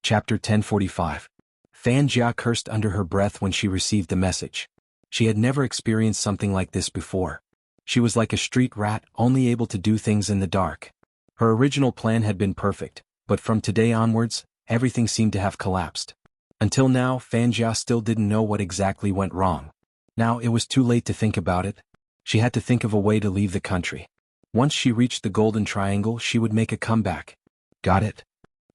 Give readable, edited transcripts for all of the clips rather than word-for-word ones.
Chapter 1045. Fan Jia cursed under her breath when she received the message. She had never experienced something like this before. She was like a street rat, only able to do things in the dark. Her original plan had been perfect, but from today onwards, everything seemed to have collapsed. Until now, Fan Jia still didn't know what exactly went wrong. Now it was too late to think about it. She had to think of a way to leave the country. Once she reached the Golden Triangle, she would make a comeback. Got it?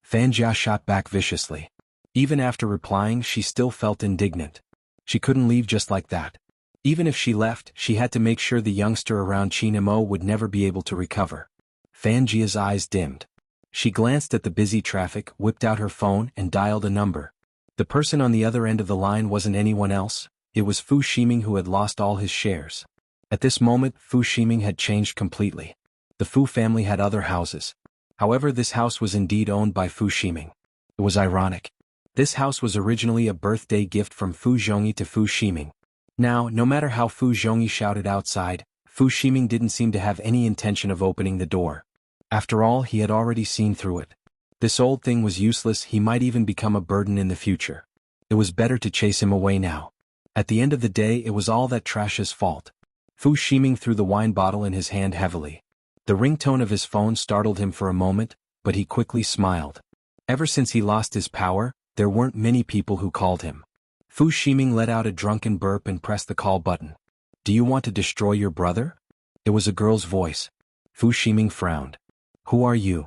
Fan Jia shot back viciously. Even after replying, she still felt indignant. She couldn't leave just like that. Even if she left, she had to make sure the youngster around Chinamo would never be able to recover. Fan Jia's eyes dimmed. She glanced at the busy traffic, whipped out her phone, and dialed a number. The person on the other end of the line wasn't anyone else. It was Fu Ximing, who had lost all his shares. At this moment, Fu Ximing had changed completely. The Fu family had other houses. However, this house was indeed owned by Fu Ximing. It was ironic. This house was originally a birthday gift from Fu Zhongyi to Fu Ximing. Now, no matter how Fu Zhongyi shouted outside, Fu Ximing didn't seem to have any intention of opening the door. After all, he had already seen through it. This old thing was useless. He might even become a burden in the future. It was better to chase him away now. At the end of the day, it was all that trash's fault. Fu Ximing threw the wine bottle in his hand heavily. The ringtone of his phone startled him for a moment, but he quickly smiled. Ever since he lost his power, there weren't many people who called him. Fu Ximing let out a drunken burp and pressed the call button. Do you want to destroy your brother? It was a girl's voice. Fu Ximing frowned. Who are you?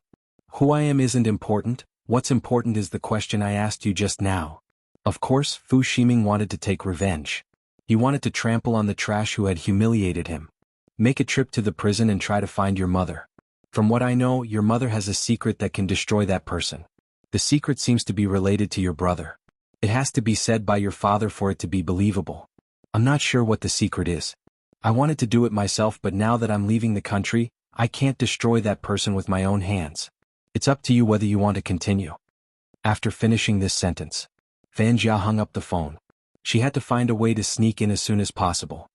Who I am isn't important. What's important is the question I asked you just now. Of course, Fu Ximing wanted to take revenge. He wanted to trample on the trash who had humiliated him. Make a trip to the prison and try to find your mother. From what I know, your mother has a secret that can destroy that person. The secret seems to be related to your brother. It has to be said by your father for it to be believable. I'm not sure what the secret is. I wanted to do it myself, but now that I'm leaving the country, I can't destroy that person with my own hands. It's up to you whether you want to continue. After finishing this sentence, Fan Jia hung up the phone. She had to find a way to sneak in as soon as possible.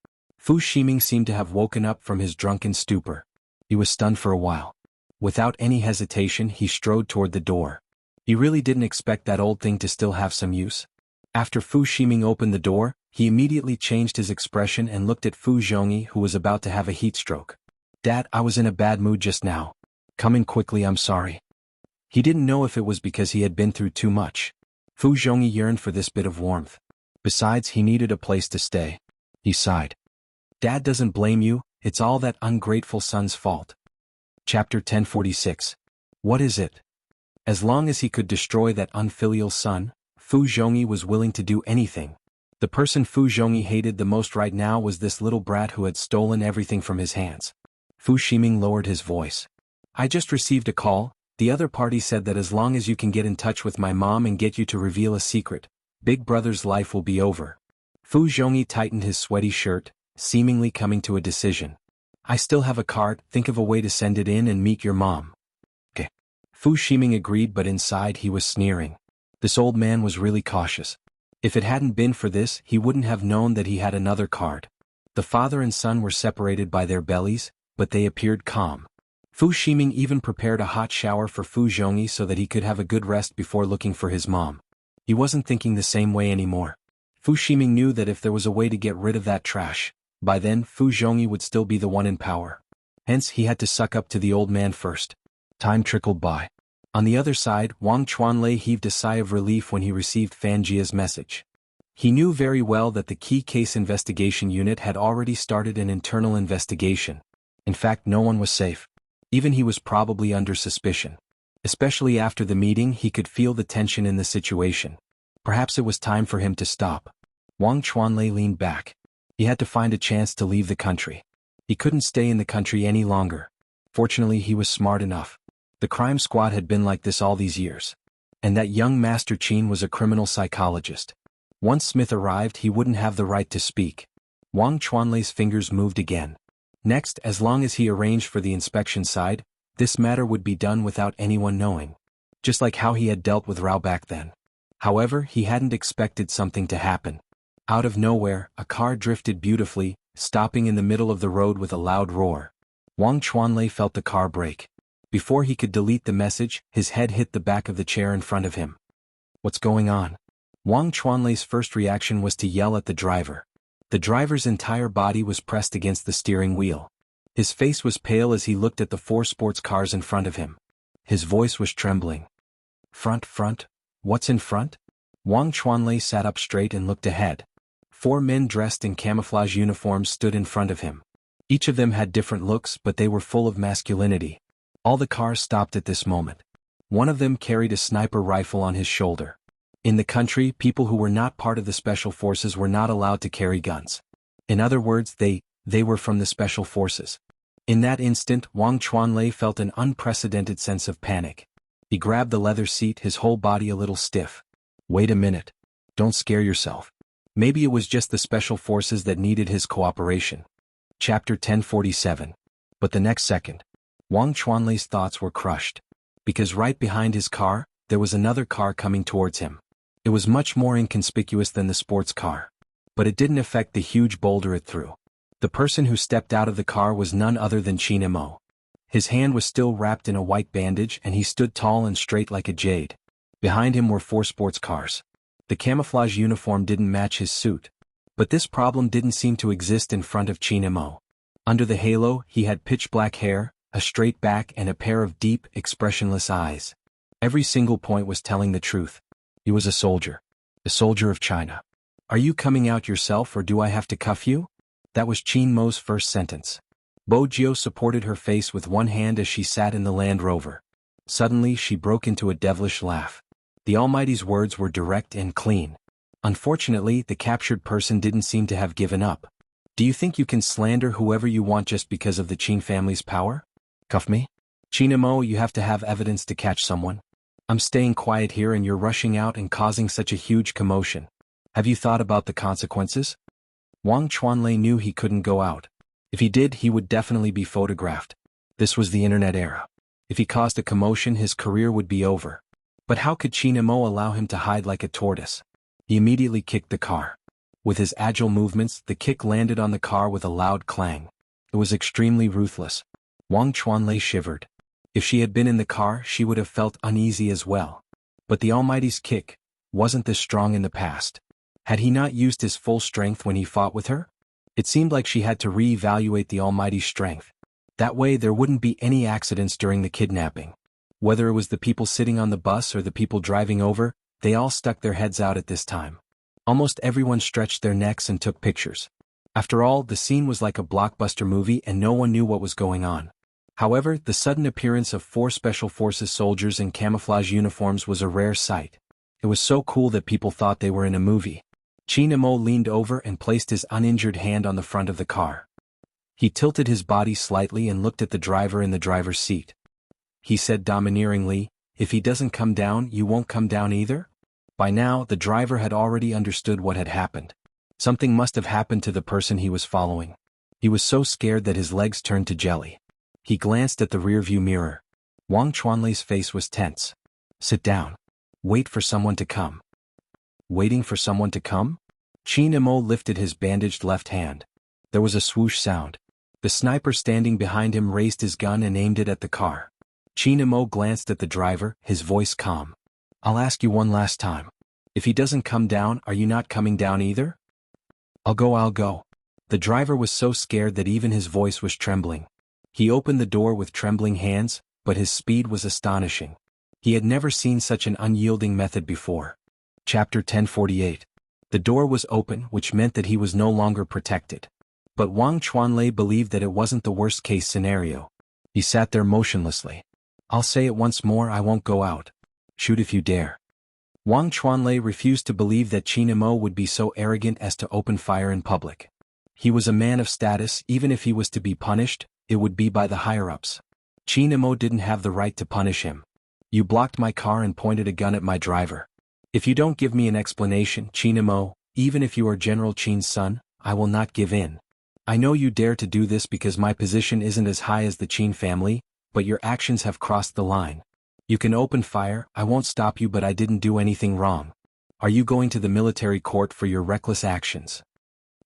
Fu Ximing seemed to have woken up from his drunken stupor. He was stunned for a while. Without any hesitation, he strode toward the door. He really didn't expect that old thing to still have some use. After Fu Ximing opened the door, he immediately changed his expression and looked at Fu Zhongyi, who was about to have a heat stroke. Dad, I was in a bad mood just now. Come in quickly, I'm sorry. He didn't know if it was because he had been through too much. Fu Zhongyi yearned for this bit of warmth. Besides, he needed a place to stay. He sighed. Dad doesn't blame you, it's all that ungrateful son's fault. Chapter 1046. What is it? As long as he could destroy that unfilial son, Fu Zhongyi was willing to do anything. The person Fu Zhongyi hated the most right now was this little brat who had stolen everything from his hands. Fu Ximing lowered his voice. I just received a call. The other party said that as long as you can get in touch with my mom and get you to reveal a secret, Big Brother's life will be over. Fu Zhongyi tightened his sweaty shirt, seemingly coming to a decision. I still have a card, think of a way to send it in and meet your mom. Okay. Fu Ximing agreed, but inside he was sneering. This old man was really cautious. If it hadn't been for this, he wouldn't have known that he had another card. The father and son were separated by their bellies, but they appeared calm. Fu Ximing even prepared a hot shower for Fu Zhongyi so that he could have a good rest before looking for his mom. He wasn't thinking the same way anymore. Fu Ximing knew that if there was a way to get rid of that trash, by then Fu Zhongyi would still be the one in power. Hence he had to suck up to the old man first. Time trickled by. On the other side, Wang Chuanlei heaved a sigh of relief when he received Fan Jia's message. He knew very well that the Key Case Investigation Unit had already started an internal investigation. In fact, no one was safe. Even he was probably under suspicion. Especially after the meeting, he could feel the tension in the situation. Perhaps it was time for him to stop. Wang Chuanlei leaned back. He had to find a chance to leave the country. He couldn't stay in the country any longer. Fortunately, he was smart enough. The crime squad had been like this all these years. And that young Master Qin was a criminal psychologist. Once Smith arrived, he wouldn't have the right to speak. Wang Chuanlei's fingers moved again. Next, as long as he arranged for the inspection side, this matter would be done without anyone knowing. Just like how he had dealt with Rao back then. However, he hadn't expected something to happen. Out of nowhere, a car drifted beautifully, stopping in the middle of the road with a loud roar. Wang Chuanlei felt the car brake. Before he could delete the message, his head hit the back of the chair in front of him. What's going on? Wang Chuanlei's first reaction was to yell at the driver. The driver's entire body was pressed against the steering wheel. His face was pale as he looked at the 4 sports cars in front of him. His voice was trembling. Front, what's in front? Wang Chuanlei sat up straight and looked ahead. 4 men dressed in camouflage uniforms stood in front of him. Each of them had different looks, but they were full of masculinity. All the cars stopped at this moment. One of them carried a sniper rifle on his shoulder. In the country, people who were not part of the special forces were not allowed to carry guns. In other words, they were from the special forces. In that instant, Wang Chuanlei felt an unprecedented sense of panic. He grabbed the leather seat, his whole body a little stiff. Wait a minute. Don't scare yourself. Maybe it was just the special forces that needed his cooperation. Chapter 1047. But the next second, Wang Chuanlei's thoughts were crushed. Because right behind his car, there was another car coming towards him. It was much more inconspicuous than the sports car. But it didn't affect the huge boulder it threw. The person who stepped out of the car was none other than Xianxia. His hand was still wrapped in a white bandage and he stood tall and straight like a jade. Behind him were 4 sports cars. The camouflage uniform didn't match his suit. But this problem didn't seem to exist in front of Xianxia. Under the halo, he had pitch black hair, a straight back and a pair of deep, expressionless eyes. Every single point was telling the truth. He was a soldier of China. Are you coming out yourself or do I have to cuff you? That was Qianmo's first sentence. Bo Jiao supported her face with one hand as she sat in the Land Rover. Suddenly she broke into a devilish laugh. The Almighty's words were direct and clean. Unfortunately, the captured person didn't seem to have given up. Do you think you can slander whoever you want just because of the Qin family's power? Cuff me? Qianmo, you have to have evidence to catch someone. I'm staying quiet here and you're rushing out and causing such a huge commotion. Have you thought about the consequences? Wang Chuanlei knew he couldn't go out. If he did, he would definitely be photographed. This was the internet era. If he caused a commotion, his career would be over. But how could Qianmo allow him to hide like a tortoise? He immediately kicked the car. With his agile movements, the kick landed on the car with a loud clang. It was extremely ruthless. Wang Chuanlei shivered. If she had been in the car, she would have felt uneasy as well. But the Almighty's kick wasn't this strong in the past. Had he not used his full strength when he fought with her? It seemed like she had to re-evaluate the Almighty's strength. That way there wouldn't be any accidents during the kidnapping. Whether it was the people sitting on the bus or the people driving over, they all stuck their heads out at this time. Almost everyone stretched their necks and took pictures. After all, the scene was like a blockbuster movie and no one knew what was going on. However, the sudden appearance of 4 Special Forces soldiers in camouflage uniforms was a rare sight. It was so cool that people thought they were in a movie. Qianmo leaned over and placed his uninjured hand on the front of the car. He tilted his body slightly and looked at the driver in the driver's seat. He said domineeringly, "If he doesn't come down, you won't come down either?" By now, the driver had already understood what had happened. Something must have happened to the person he was following. He was so scared that his legs turned to jelly. He glanced at the rearview mirror. Wang Chuanlei's face was tense. "Sit down. Wait for someone to come." Waiting for someone to come? Qianmo lifted his bandaged left hand. There was a swoosh sound. The sniper standing behind him raised his gun and aimed it at the car. Qianmo glanced at the driver, his voice calm. "I'll ask you one last time. If he doesn't come down, are you not coming down either?" I'll go. The driver was so scared that even his voice was trembling. He opened the door with trembling hands, but his speed was astonishing. He had never seen such an unyielding method before. Chapter 1048. The door was open, which meant that he was no longer protected. But Wang Chuanlei believed that it wasn't the worst-case scenario. He sat there motionlessly. "I'll say it once more, I won't go out. Shoot if you dare." Wang Chuanlei refused to believe that Qianmo would be so arrogant as to open fire in public. He was a man of status. Even if he was to be punished, it would be by the higher-ups. Qianmo didn't have the right to punish him. "You blocked my car and pointed a gun at my driver. If you don't give me an explanation, Qianmo, even if you are General Qin's son, I will not give in. I know you dare to do this because my position isn't as high as the Qin family, but your actions have crossed the line. You can open fire, I won't stop you, but I didn't do anything wrong. Are you going to the military court for your reckless actions?"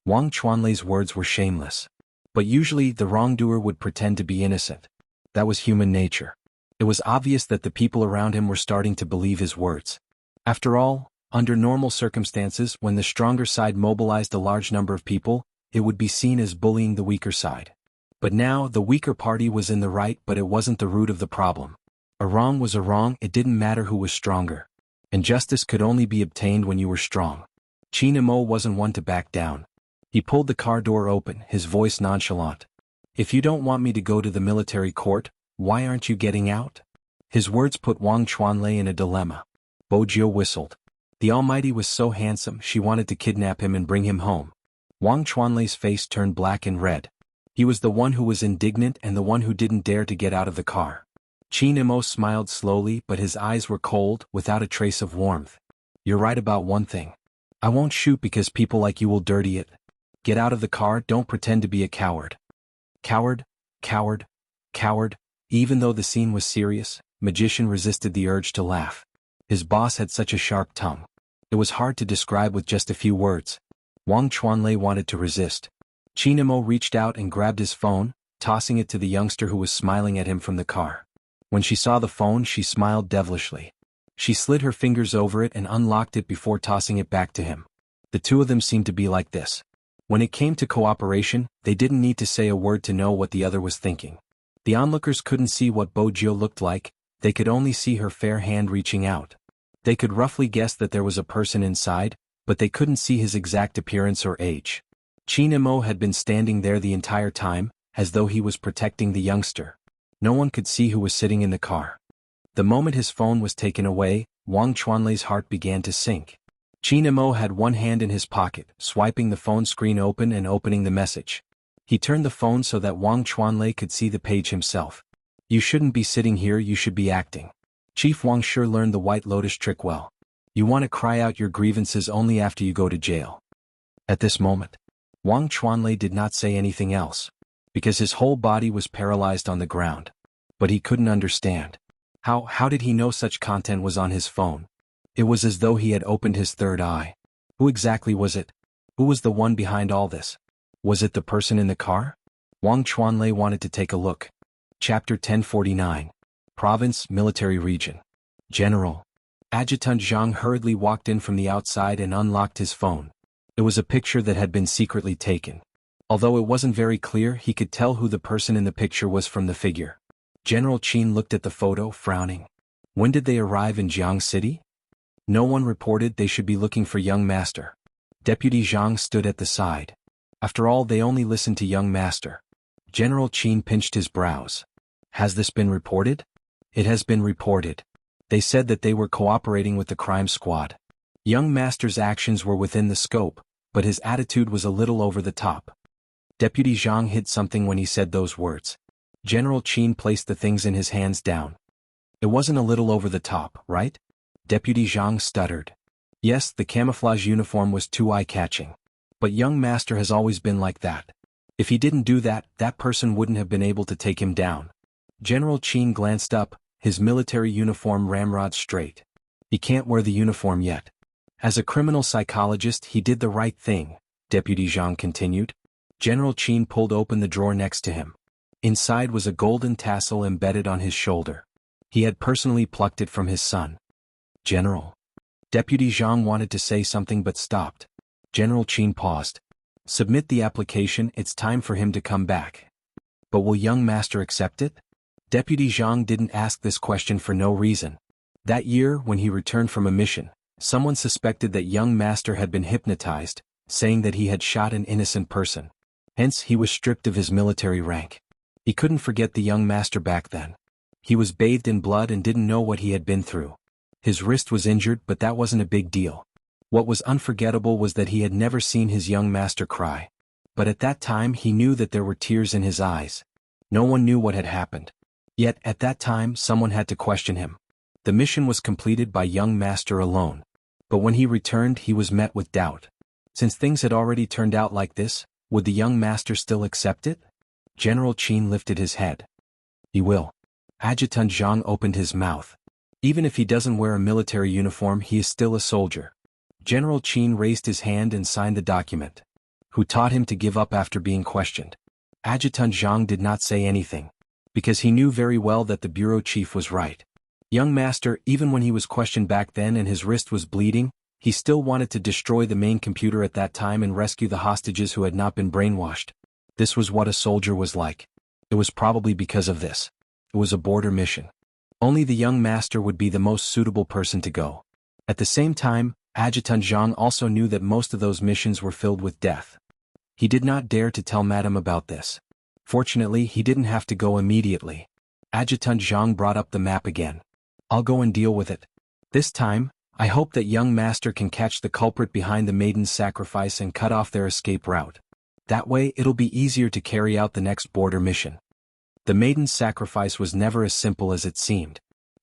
Wang Chuanlei's words were shameless. But usually the wrongdoer would pretend to be innocent. That was human nature. It was obvious that the people around him were starting to believe his words. After all, under normal circumstances, when the stronger side mobilized a large number of people, it would be seen as bullying the weaker side. But now, the weaker party was in the right, but it wasn't the root of the problem. A wrong was a wrong, it didn't matter who was stronger. And justice could only be obtained when you were strong. Qianmo wasn't one to back down. He pulled the car door open, his voice nonchalant. "If you don't want me to go to the military court, why aren't you getting out?" His words put Wang Chuanlei in a dilemma. Bojio whistled. The Almighty was so handsome she wanted to kidnap him and bring him home. Wang Chuanlei's face turned black and red. He was the one who was indignant and the one who didn't dare to get out of the car. Qianmo smiled slowly, but his eyes were cold, without a trace of warmth. "You're right about one thing. I won't shoot because people like you will dirty it. Get out of the car, don't pretend to be a coward." Coward, coward, coward. Even though the scene was serious, Magician resisted the urge to laugh. His boss had such a sharp tongue. It was hard to describe with just a few words. Wang Chuanlei wanted to resist. Qianmo reached out and grabbed his phone, tossing it to the youngster who was smiling at him from the car. When she saw the phone, she smiled devilishly. She slid her fingers over it and unlocked it before tossing it back to him. The two of them seemed to be like this. When it came to cooperation, they didn't need to say a word to know what the other was thinking. The onlookers couldn't see what Bojio looked like, they could only see her fair hand reaching out. They could roughly guess that there was a person inside, but they couldn't see his exact appearance or age. Qianmo had been standing there the entire time, as though he was protecting the youngster. No one could see who was sitting in the car. The moment his phone was taken away, Wang Chuanlei's heart began to sink. Qianmo had one hand in his pocket, swiping the phone screen open and opening the message. He turned the phone so that Wang Chuanlei could see the page himself. "You shouldn't be sitting here, you should be acting. Chief Wang sure learned the White Lotus trick well. You want to cry out your grievances only after you go to jail." At this moment, Wang Chuanlei did not say anything else, because his whole body was paralyzed on the ground. But he couldn't understand. How did he know such content was on his phone? It was as though he had opened his third eye. Who exactly was it? Who was the one behind all this? Was it the person in the car? Wang Chuanlei wanted to take a look. Chapter 1049. Province, Military Region. General. Adjutant Zhang hurriedly walked in from the outside and unlocked his phone. It was a picture that had been secretly taken. Although it wasn't very clear, he could tell who the person in the picture was from the figure. General Qin looked at the photo, frowning. When did they arrive in Jianghu City? No one reported. They should be looking for young master. Deputy Zhang stood at the side. After all, they only listened to young master. General Qin pinched his brows. Has this been reported? It has been reported. They said that they were cooperating with the crime squad. Young master's actions were within the scope, but his attitude was a little over the top. Deputy Zhang hid something when he said those words. General Qin placed the things in his hands down. It wasn't a little over the top, right? Deputy Zhang stuttered. Yes, the camouflage uniform was too eye-catching. But young master has always been like that. If he didn't do that, that person wouldn't have been able to take him down. General Qin glanced up, his military uniform ramrod straight. He can't wear the uniform yet. As a criminal psychologist, he did the right thing, Deputy Zhang continued. General Qin pulled open the drawer next to him. Inside was a golden tassel embedded on his shoulder. He had personally plucked it from his son. General. Deputy Zhang wanted to say something but stopped. General Qin paused. Submit the application, it's time for him to come back. But will young master accept it? Deputy Zhang didn't ask this question for no reason. That year, when he returned from a mission, someone suspected that young master had been hypnotized, saying that he had shot an innocent person. Hence, he was stripped of his military rank. He couldn't forget the young master back then. He was bathed in blood and didn't know what he had been through. His wrist was injured, but that wasn't a big deal. What was unforgettable was that he had never seen his young master cry. But at that time he knew that there were tears in his eyes. No one knew what had happened. Yet, at that time, someone had to question him. The mission was completed by young master alone. But when he returned, he was met with doubt. Since things had already turned out like this, would the young master still accept it? General Qin lifted his head. He will. Adjutant Zhang opened his mouth. Even if he doesn't wear a military uniform, he is still a soldier. General Qin raised his hand and signed the document. Who taught him to give up after being questioned? Adjutant Zhang did not say anything, because he knew very well that the bureau chief was right. Young master, even when he was questioned back then and his wrist was bleeding, he still wanted to destroy the main computer at that time and rescue the hostages who had not been brainwashed. This was what a soldier was like. It was probably because of this. It was a border mission. Only the young master would be the most suitable person to go. At the same time, Adjutant Zhang also knew that most of those missions were filled with death. He did not dare to tell Madame about this. Fortunately, he didn't have to go immediately. Adjutant Zhang brought up the map again. I'll go and deal with it. This time, I hope that young master can catch the culprit behind the maiden's sacrifice and cut off their escape route. That way it'll be easier to carry out the next border mission. The maiden's sacrifice was never as simple as it seemed.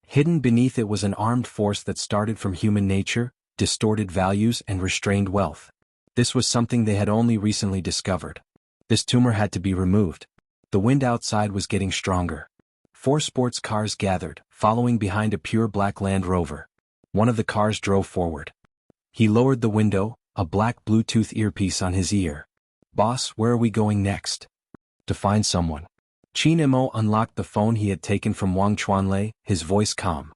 Hidden beneath it was an armed force that started from human nature, distorted values and restrained wealth. This was something they had only recently discovered. This tumor had to be removed. The wind outside was getting stronger. 4 sports cars gathered, following behind a pure black Land Rover. One of the cars drove forward. He lowered the window, a black Bluetooth earpiece on his ear. Boss, where are we going next? To find someone. Qin Mo unlocked the phone he had taken from Wang Chuanlei, his voice calm.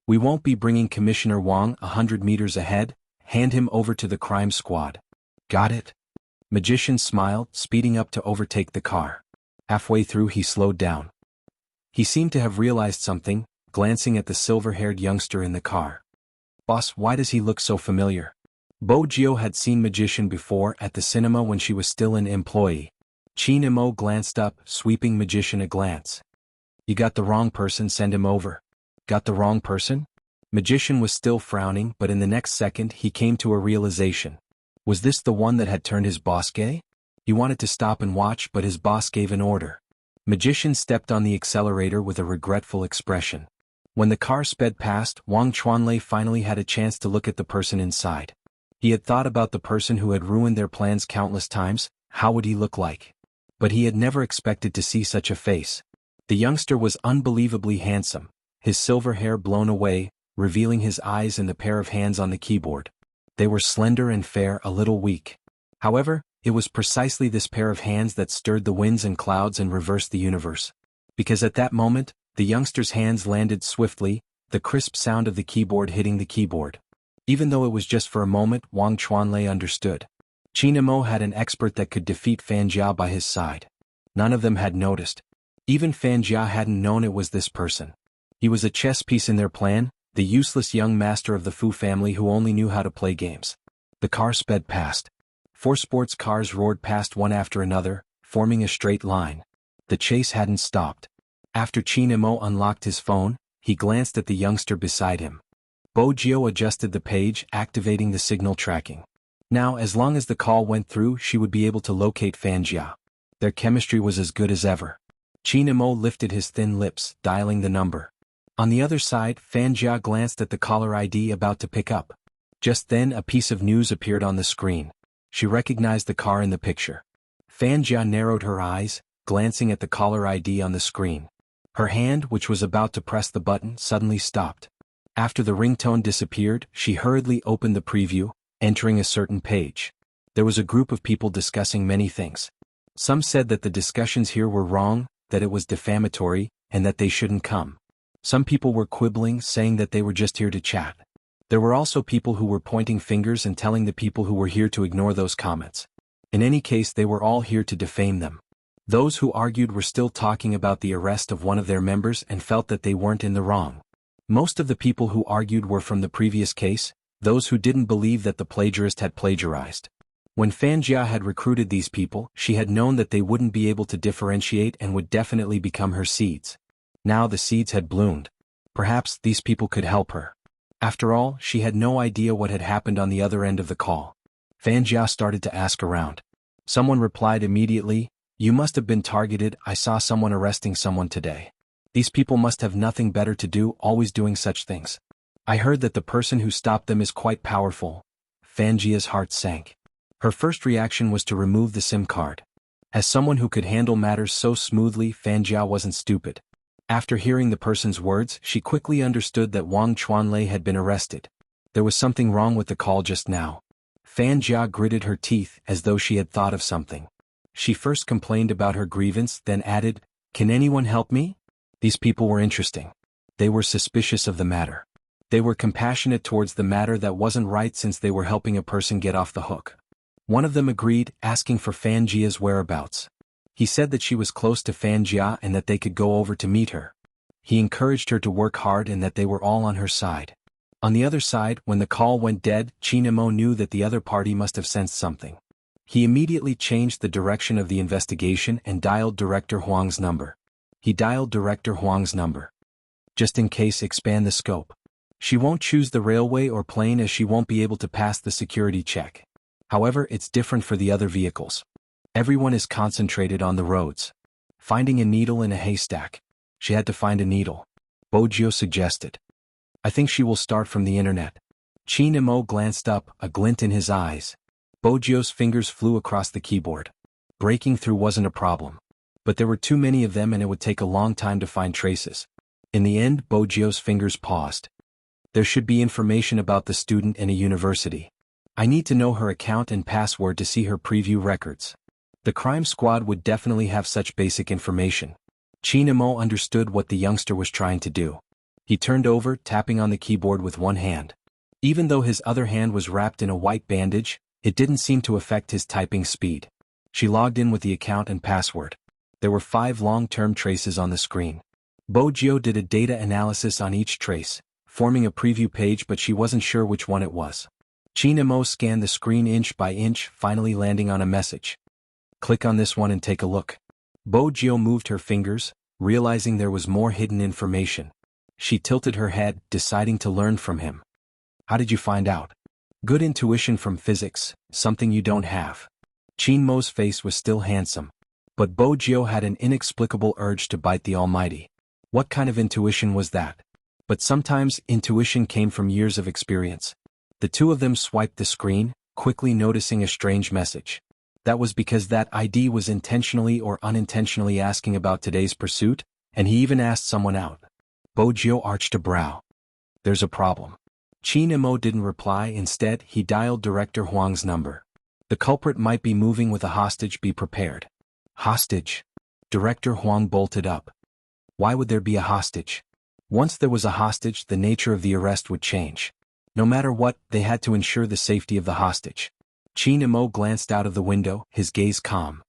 We won't be bringing Commissioner Wang 100 meters ahead, hand him over to the crime squad. Got it? Magician smiled, speeding up to overtake the car. Halfway through he slowed down. He seemed to have realized something, glancing at the silver-haired youngster in the car. Boss, why does he look so familiar? Bo Jiao had seen Magician before at the cinema when she was still an employee. Qin Mo glanced up, sweeping Magician a glance. You got the wrong person, send him over. Got the wrong person? Magician was still frowning, but in the next second he came to a realization. Was this the one that had turned his boss gay? He wanted to stop and watch, but his boss gave an order. Magician stepped on the accelerator with a regretful expression. When the car sped past, Wang Chuanlei finally had a chance to look at the person inside. He had thought about the person who had ruined their plans countless times. How would he look like? But he had never expected to see such a face. The youngster was unbelievably handsome, his silver hair blown away, revealing his eyes and the pair of hands on the keyboard. They were slender and fair, a little weak. However, it was precisely this pair of hands that stirred the winds and clouds and reversed the universe. Because at that moment, the youngster's hands landed swiftly, the crisp sound of the keyboard hitting the keyboard. Even though it was just for a moment, Wang Chuanlei understood. Qin Mo had an expert that could defeat Fan Jia by his side. None of them had noticed. Even Fan Jia hadn't known it was this person. He was a chess piece in their plan, the useless young master of the Fu family who only knew how to play games. The car sped past. 4 sports cars roared past one after another, forming a straight line. The chase hadn't stopped. After Qin Mo unlocked his phone, he glanced at the youngster beside him. Bo Jiao adjusted the page, activating the signal tracking. Now, as long as the call went through, she would be able to locate Fan Jia. Their chemistry was as good as ever. Qin Mo lifted his thin lips, dialing the number. On the other side, Fan Jia glanced at the caller ID about to pick up. Just then, a piece of news appeared on the screen. She recognized the car in the picture. Fan Jia narrowed her eyes, glancing at the caller ID on the screen. Her hand, which was about to press the button, suddenly stopped. After the ringtone disappeared, she hurriedly opened the preview, entering a certain page. There was a group of people discussing many things. Some said that the discussions here were wrong, that it was defamatory, and that they shouldn't come. Some people were quibbling, saying that they were just here to chat. There were also people who were pointing fingers and telling the people who were here to ignore those comments. In any case, they were all here to defame them. Those who argued were still talking about the arrest of one of their members and felt that they weren't in the wrong. Most of the people who argued were from the previous case, those who didn't believe that the plagiarist had plagiarized. When Fan Jia had recruited these people, she had known that they wouldn't be able to differentiate and would definitely become her seeds. Now the seeds had bloomed. Perhaps these people could help her. After all, she had no idea what had happened on the other end of the call. Fan Jia started to ask around. Someone replied immediately, "You must have been targeted. I saw someone arresting someone today. These people must have nothing better to do, always doing such things. I heard that the person who stopped them is quite powerful." Fan Jia's heart sank. Her first reaction was to remove the SIM card. As someone who could handle matters so smoothly, Fan Jia wasn't stupid. After hearing the person's words, she quickly understood that Wang Chuanlei had been arrested. There was something wrong with the call just now. Fan Jia gritted her teeth as though she had thought of something. She first complained about her grievance, then added, "Can anyone help me?" These people were interesting. They were suspicious of the matter. They were compassionate towards the matter that wasn't right since they were helping a person get off the hook. One of them agreed, asking for Fanjia's whereabouts. He said that she was close to Fanjia and that they could go over to meet her. He encouraged her to work hard and that they were all on her side. On the other side, when the call went dead, Chinamo knew that the other party must have sensed something. He immediately changed the direction of the investigation and dialed Director Huang's number. Just in case, expand the scope. She won't choose the railway or plane as she won't be able to pass the security check. However, it's different for the other vehicles. Everyone is concentrated on the roads. Finding a needle in a haystack. She had to find a needle. Bojio suggested. I think she will start from the internet. Chinamo glanced up, a glint in his eyes. Bojio's fingers flew across the keyboard. Breaking through wasn't a problem. But there were too many of them and it would take a long time to find traces. In the end, Bojio's fingers paused. There should be information about the student in a university. I need to know her account and password to see her preview records. The crime squad would definitely have such basic information. Chinamo understood what the youngster was trying to do. He turned over, tapping on the keyboard with one hand. Even though his other hand was wrapped in a white bandage, it didn't seem to affect his typing speed. She logged in with the account and password. There were 5 long-term traces on the screen. Bojio did a data analysis on each trace, forming a preview page, but she wasn't sure which one it was. Chinamo scanned the screen inch by inch, finally landing on a message. Click on this one and take a look. Bojio moved her fingers, realizing there was more hidden information. She tilted her head, deciding to learn from him. How did you find out? Good intuition from physics, something you don't have. Chinmo's face was still handsome. But Bojio had an inexplicable urge to bite the Almighty. What kind of intuition was that? But sometimes intuition came from years of experience. The two of them swiped the screen, quickly noticing a strange message. That was because that ID was intentionally or unintentionally asking about today's pursuit, and he even asked someone out. Bojio arched a brow. There's a problem. Chinamo didn't reply. Instead, he dialed Director Huang's number. The culprit might be moving with a hostage. Be prepared. Hostage? Director Huang bolted up. Why would there be a hostage? Once there was a hostage, the nature of the arrest would change. No matter what, they had to ensure the safety of the hostage. Chinamo glanced out of the window, his gaze calm.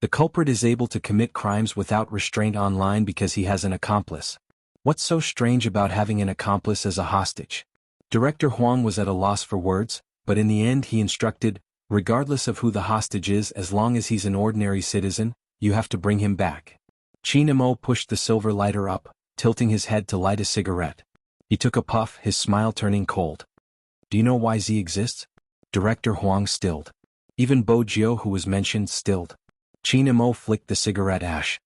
The culprit is able to commit crimes without restraint online because he has an accomplice. What's so strange about having an accomplice as a hostage? Director Huang was at a loss for words, but in the end he instructed, regardless of who the hostage is, as long as he's an ordinary citizen, you have to bring him back. Chinamo pushed the silver lighter up, tilting his head to light a cigarette. He took a puff, his smile turning cold. Do you know why Z exists? Director Huang stilled. Even Bojio, who was mentioned, stilled. Chinamo flicked the cigarette ash.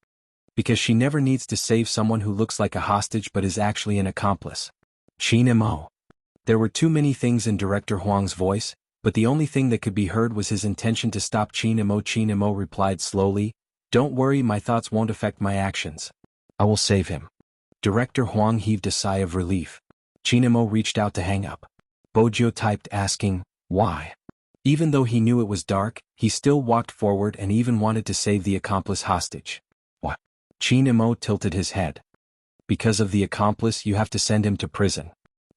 Because she never needs to save someone who looks like a hostage but is actually an accomplice. Chinamo. There were too many things in Director Huang's voice, but the only thing that could be heard was his intention to stop Chinamo. Chinamo replied slowly, Don't worry, my thoughts won't affect my actions. I will save him. Director Huang heaved a sigh of relief. Chinamo reached out to hang up. Bojio typed asking, why? Even though he knew it was dark, he still walked forward and even wanted to save the accomplice hostage. What? Chinamo tilted his head. Because of the accomplice, you have to send him to prison.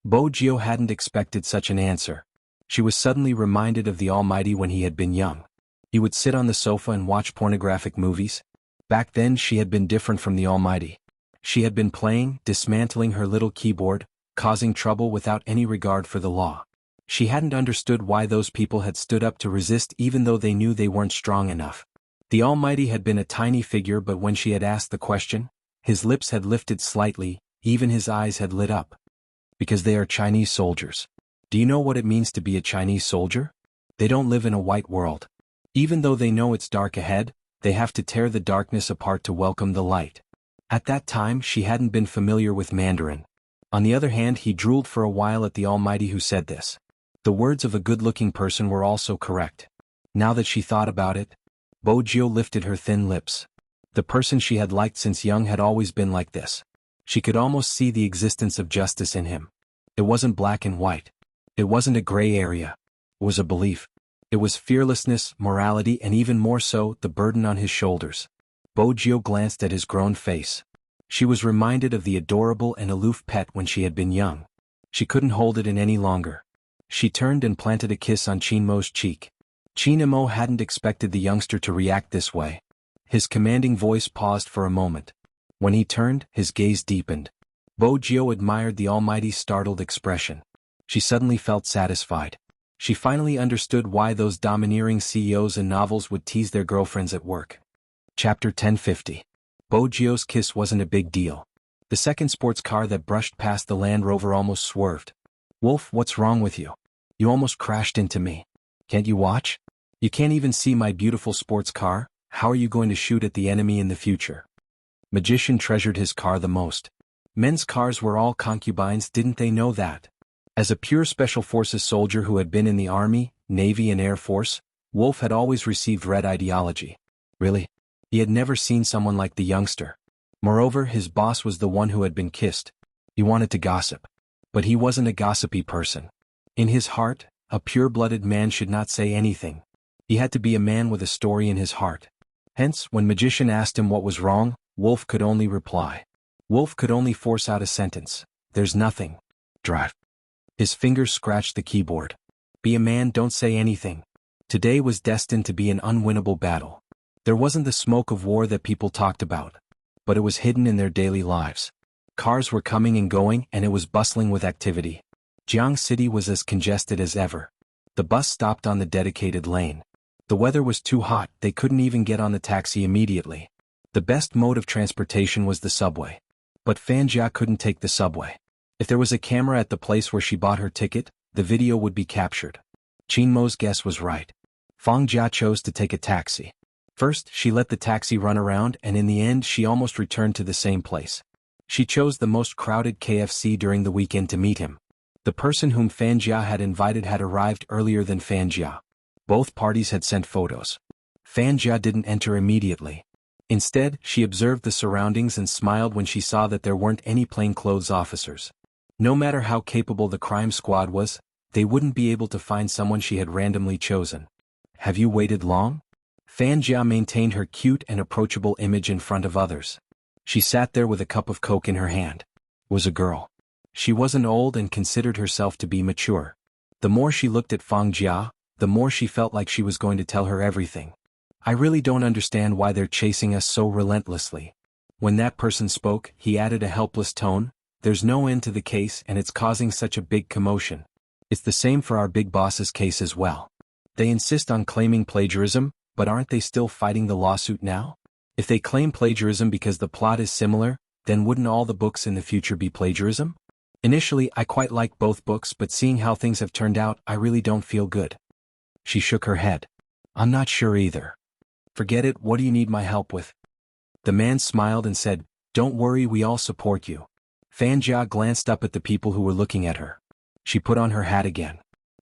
Bojio hadn't expected such an answer. She was suddenly reminded of the Almighty when he had been young. He would sit on the sofa and watch pornographic movies. Back then she had been different from the Almighty. She had been playing, dismantling her little keyboard, causing trouble without any regard for the law. She hadn't understood why those people had stood up to resist even though they knew they weren't strong enough. The Almighty had been a tiny figure, but when she had asked the question, his lips had lifted slightly, even his eyes had lit up. Because they are Chinese soldiers. Do you know what it means to be a Chinese soldier? They don't live in a white world. Even though they know it's dark ahead, they have to tear the darkness apart to welcome the light. At that time she hadn't been familiar with Mandarin. On the other hand, he drooled for a while at the Almighty who said this. The words of a good-looking person were also correct. Now that she thought about it, Bojio lifted her thin lips. The person she had liked since young had always been like this. She could almost see the existence of justice in him. It wasn't black and white. It wasn't a gray area. It was a belief. It was fearlessness, morality, and even more so, the burden on his shoulders. Bojio glanced at his grown face. She was reminded of the adorable and aloof pet when she had been young. She couldn't hold it in any longer. She turned and planted a kiss on Qinmo's cheek. Qinmo hadn't expected the youngster to react this way. His commanding voice paused for a moment. When he turned, his gaze deepened. Bo Jiao admired the almighty's startled expression. She suddenly felt satisfied. She finally understood why those domineering CEOs in novels would tease their girlfriends at work. Chapter 1050. Bo Jiao's kiss wasn't a big deal. The second sports car that brushed past the Land Rover almost swerved. "Wolf, what's wrong with you? You almost crashed into me. Can't you watch? You can't even see my beautiful sports car. How are you going to shoot at the enemy in the future?" Magician treasured his car the most. Men's cars were all concubines, didn't they know that? As a pure Special Forces soldier who had been in the Army, Navy and Air Force, Wolf had always received red ideology. Really? He had never seen someone like the youngster. Moreover, his boss was the one who had been kissed. He wanted to gossip. But he wasn't a gossipy person. In his heart, a pure-blooded man should not say anything. He had to be a man with a story in his heart. Hence, when Magician asked him what was wrong, Wolf could only reply. Wolf could only force out a sentence. "There's nothing. Drive." His fingers scratched the keyboard. Be a man, don't say anything. Today was destined to be an unwinnable battle. There wasn't the smoke of war that people talked about. But it was hidden in their daily lives. Cars were coming and going, and it was bustling with activity. Jianghu City was as congested as ever. The bus stopped on the dedicated lane. The weather was too hot, they couldn't even get on the taxi immediately. The best mode of transportation was the subway. But Fanjia couldn't take the subway. If there was a camera at the place where she bought her ticket, the video would be captured. Qinmo's guess was right. Fangjia chose to take a taxi. First, she let the taxi run around, and in the end she almost returned to the same place. She chose the most crowded KFC during the weekend to meet him. The person whom Fangjia had invited had arrived earlier than Fangjia. Both parties had sent photos. Fangjia didn't enter immediately. Instead, she observed the surroundings and smiled when she saw that there weren't any plainclothes officers. No matter how capable the crime squad was, they wouldn't be able to find someone she had randomly chosen. "Have you waited long?" Fangjia maintained her cute and approachable image in front of others. She sat there with a cup of Coke in her hand. It was a girl. She wasn't old and considered herself to be mature. The more she looked at Fangjia, the more she felt like she was going to tell her everything. "I really don't understand why they're chasing us so relentlessly." When that person spoke, he added a helpless tone. "There's no end to the case and it's causing such a big commotion. It's the same for our big boss's case as well. They insist on claiming plagiarism, but aren't they still fighting the lawsuit now? If they claim plagiarism because the plot is similar, then wouldn't all the books in the future be plagiarism? Initially, I quite like both books, but seeing how things have turned out, I really don't feel good." She shook her head. "I'm not sure either." "Forget it, what do you need my help with?" The man smiled and said, "Don't worry, we all support you." Fangjia glanced up at the people who were looking at her. She put on her hat again.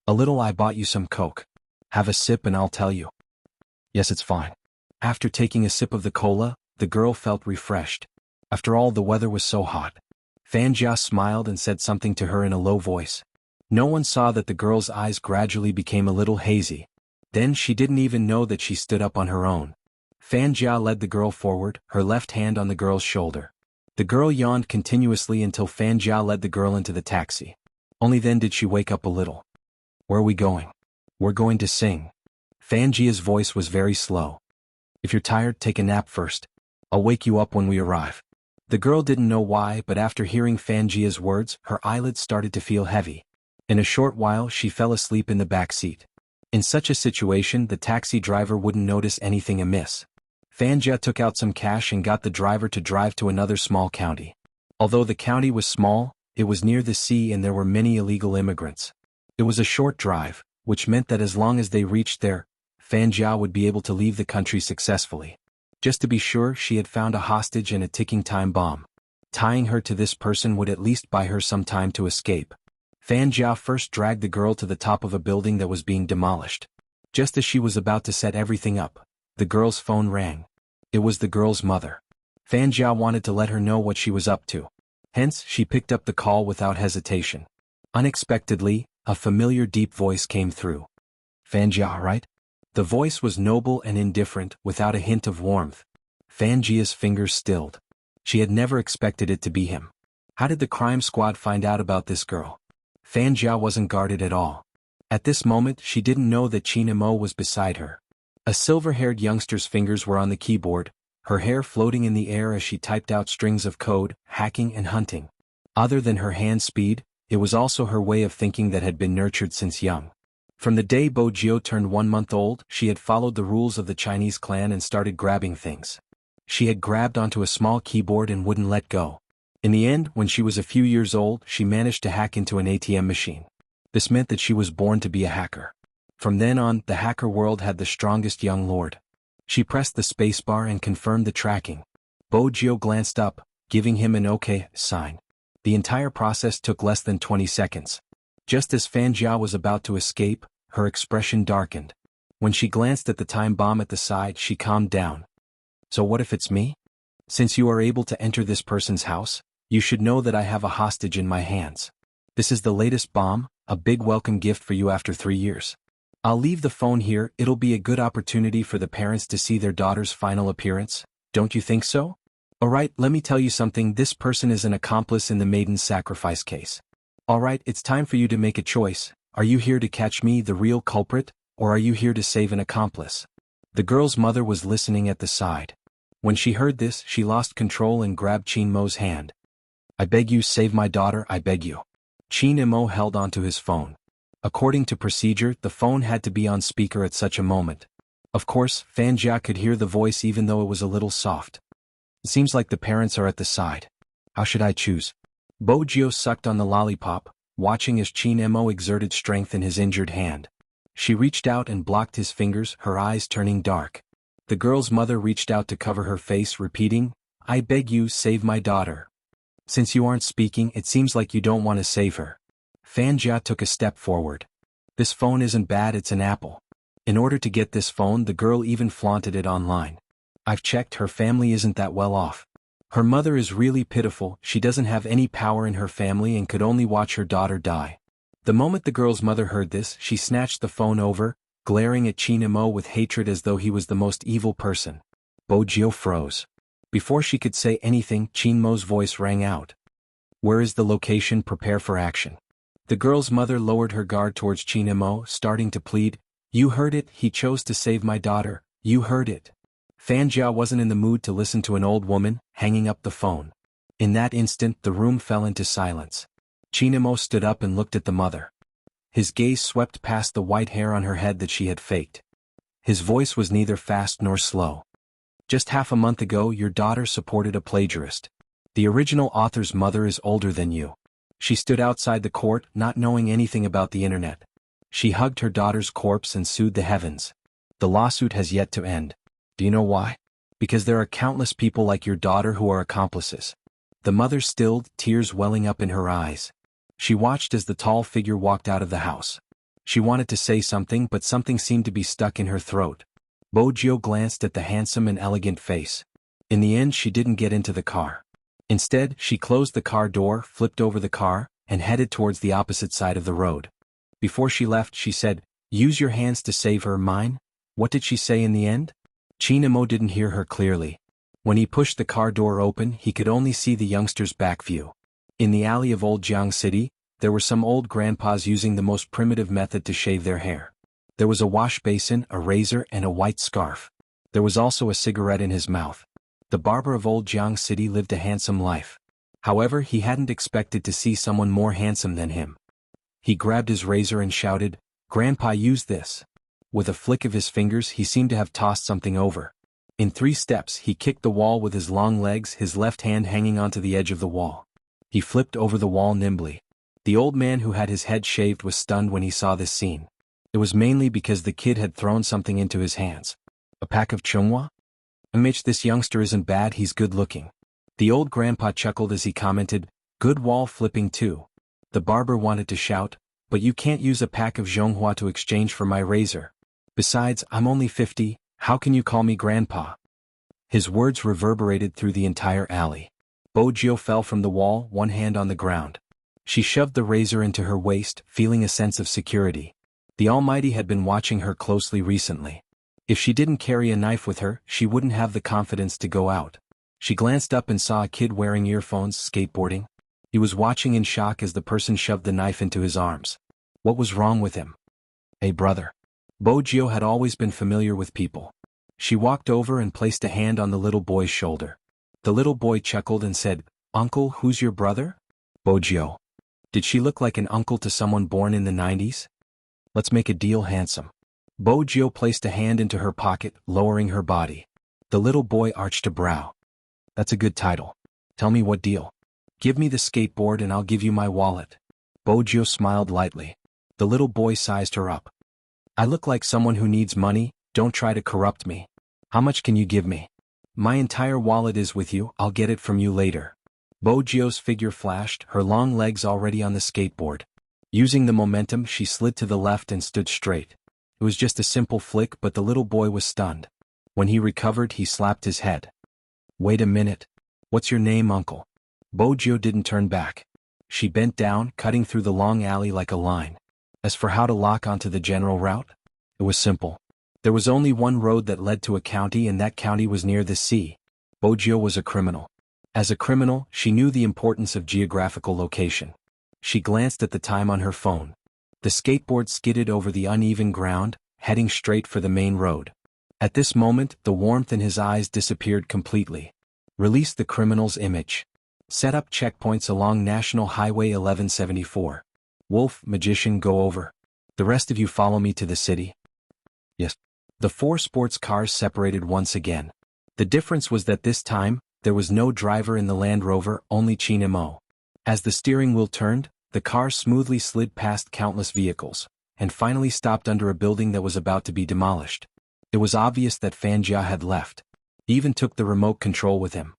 "A little, I bought you some Coke. Have a sip and I'll tell you." "Yes, it's fine." After taking a sip of the cola, the girl felt refreshed. After all, the weather was so hot. Fangjia smiled and said something to her in a low voice. No one saw that the girl's eyes gradually became a little hazy. Then she didn't even know that she stood up on her own. Fangjia led the girl forward, her left hand on the girl's shoulder. The girl yawned continuously until Fangjia led the girl into the taxi. Only then did she wake up a little. "Where are we going?" "We're going to sing." Fangia's voice was very slow. "If you're tired, take a nap first. I'll wake you up when we arrive." The girl didn't know why, but after hearing Fangia's words, her eyelids started to feel heavy. In a short while, she fell asleep in the back seat. In such a situation, the taxi driver wouldn't notice anything amiss. Fangjia took out some cash and got the driver to drive to another small county. Although the county was small, it was near the sea and there were many illegal immigrants. It was a short drive, which meant that as long as they reached there, Fangjia would be able to leave the country successfully. Just to be sure, she had found a hostage and a ticking time bomb. Tying her to this person would at least buy her some time to escape. Fangjia first dragged the girl to the top of a building that was being demolished. Just as she was about to set everything up, the girl's phone rang. It was the girl's mother. Fangjia wanted to let her know what she was up to. Hence, she picked up the call without hesitation. Unexpectedly, a familiar deep voice came through. "Fangjia, all right?" The voice was noble and indifferent, without a hint of warmth. Fangia's fingers stilled. She had never expected it to be him. How did the crime squad find out about this girl? Fanjia wasn't guarded at all. At this moment she didn't know that Qin Mo was beside her. A silver-haired youngster's fingers were on the keyboard, her hair floating in the air as she typed out strings of code, hacking and hunting. Other than her hand speed, it was also her way of thinking that had been nurtured since young. From the day Bo Jio turned 1 month old, she had followed the rules of the Chinese clan and started grabbing things. She had grabbed onto a small keyboard and wouldn't let go. In the end, when she was a few years old, she managed to hack into an ATM machine. This meant that she was born to be a hacker. From then on, the hacker world had the strongest young lord. She pressed the spacebar and confirmed the tracking. Bo Jio glanced up, giving him an OK sign. The entire process took less than 20 seconds. Just as Fanjia was about to escape, her expression darkened. When she glanced at the time bomb at the side, she calmed down. So what if it's me? Since you are able to enter this person's house, you should know that I have a hostage in my hands. This is the latest bomb, a big welcome gift for you after 3 years. I'll leave the phone here. It'll be a good opportunity for the parents to see their daughter's final appearance, don't you think so? Alright, let me tell you something, this person is an accomplice in the maiden's sacrifice case. Alright, it's time for you to make a choice. Are you here to catch me, the real culprit, or are you here to save an accomplice? The girl's mother was listening at the side. When she heard this, she lost control and grabbed Qin Mo's hand. I beg you, save my daughter, I beg you. Qin Mo held onto his phone. According to procedure, the phone had to be on speaker at such a moment. Of course, Fanjia could hear the voice even though it was a little soft. It seems like the parents are at the side. How should I choose? Bo Jio sucked on the lollipop, watching as Qin Mo exerted strength in his injured hand. She reached out and blocked his fingers, her eyes turning dark. The girl's mother reached out to cover her face, repeating, I beg you, save my daughter. Since you aren't speaking, it seems like you don't want to save her. Fanjia took a step forward. This phone isn't bad, it's an Apple. In order to get this phone, the girl even flaunted it online. I've checked, her family isn't that well off. Her mother is really pitiful, she doesn't have any power in her family and could only watch her daughter die. The moment the girl's mother heard this, she snatched the phone over, glaring at Qin Mo with hatred as though he was the most evil person. Bo Jio froze. Before she could say anything, Qin Mo's voice rang out. Where is the location? Prepare for action. The girl's mother lowered her guard towards Qin Mo, starting to plead. You heard it, he chose to save my daughter, you heard it. Fanjia wasn't in the mood to listen to an old woman, hanging up the phone. In that instant, the room fell into silence. Qin Mo stood up and looked at the mother. His gaze swept past the white hair on her head that she had faked. His voice was neither fast nor slow. Just half a month ago, your daughter supported a plagiarist. The original author's mother is older than you. She stood outside the court, not knowing anything about the internet. She hugged her daughter's corpse and sued the heavens. The lawsuit has yet to end. Do you know why? Because there are countless people like your daughter who are accomplices. The mother stilled, tears welling up in her eyes. She watched as the tall figure walked out of the house. She wanted to say something, but something seemed to be stuck in her throat. Bo Jio glanced at the handsome and elegant face. In the end, she didn't get into the car. Instead, she closed the car door, flipped over the car, and headed towards the opposite side of the road. Before she left, she said, use your hands to save her, mine? What did she say in the end? Qin Mo didn't hear her clearly. When he pushed the car door open, he could only see the youngster's back view. In the alley of Old Jiang City, there were some old grandpas using the most primitive method to shave their hair. There was a wash basin, a razor, and a white scarf. There was also a cigarette in his mouth. The barber of Old Jiang City lived a handsome life. However, he hadn't expected to see someone more handsome than him. He grabbed his razor and shouted, Grandpa, use this. With a flick of his fingers, he seemed to have tossed something over. In 3 steps, he kicked the wall with his long legs, his left hand hanging onto the edge of the wall. He flipped over the wall nimbly. The old man who had his head shaved was stunned when he saw this scene. It was mainly because the kid had thrown something into his hands. A pack of xuanhuan? Mitch, this youngster isn't bad, he's good looking. The old grandpa chuckled as he commented, good wall flipping too. The barber wanted to shout, but you can't use a pack of xuanhuan to exchange for my razor. Besides, I'm only 50, how can you call me grandpa? His words reverberated through the entire alley. Bo Jio fell from the wall, one hand on the ground. She shoved the razor into her waist, feeling a sense of security. The Almighty had been watching her closely recently. If she didn't carry a knife with her, she wouldn't have the confidence to go out. She glanced up and saw a kid wearing earphones, skateboarding. He was watching in shock as the person shoved the knife into his arms. What was wrong with him? Hey brother. Bojo had always been familiar with people. She walked over and placed a hand on the little boy's shoulder. The little boy chuckled and said, "Uncle, who's your brother?" Bojo. Did she look like an uncle to someone born in the 90s? Let's make a deal, handsome. Bojo placed a hand into her pocket, lowering her body. The little boy arched a brow. That's a good title. Tell me what deal. Give me the skateboard and I'll give you my wallet. Bojo smiled lightly. The little boy sized her up. I look like someone who needs money, don't try to corrupt me. How much can you give me? My entire wallet is with you, I'll get it from you later. Bojo's figure flashed, her long legs already on the skateboard. Using the momentum, she slid to the left and stood straight. It was just a simple flick, but the little boy was stunned. When he recovered, he slapped his head. Wait a minute. What's your name, uncle? Bojo didn't turn back. She bent down, cutting through the long alley like a line. As for how to lock onto the general route, it was simple. There was only one road that led to a county, and that county was near the sea. Bojo was a criminal. As a criminal, she knew the importance of geographical location. She glanced at the time on her phone. The skateboard skidded over the uneven ground, heading straight for the main road. At this moment, the warmth in his eyes disappeared completely. Release the criminal's image. Set up checkpoints along National Highway 1174. Wolf, magician, go over. The rest of you follow me to the city. Yes. The 4 sports cars separated once again. The difference was that this time, there was no driver in the Land Rover, only Chinemo. As the steering wheel turned, the car smoothly slid past countless vehicles, and finally stopped under a building that was about to be demolished. It was obvious that Fanjia had left. He even took the remote control with him.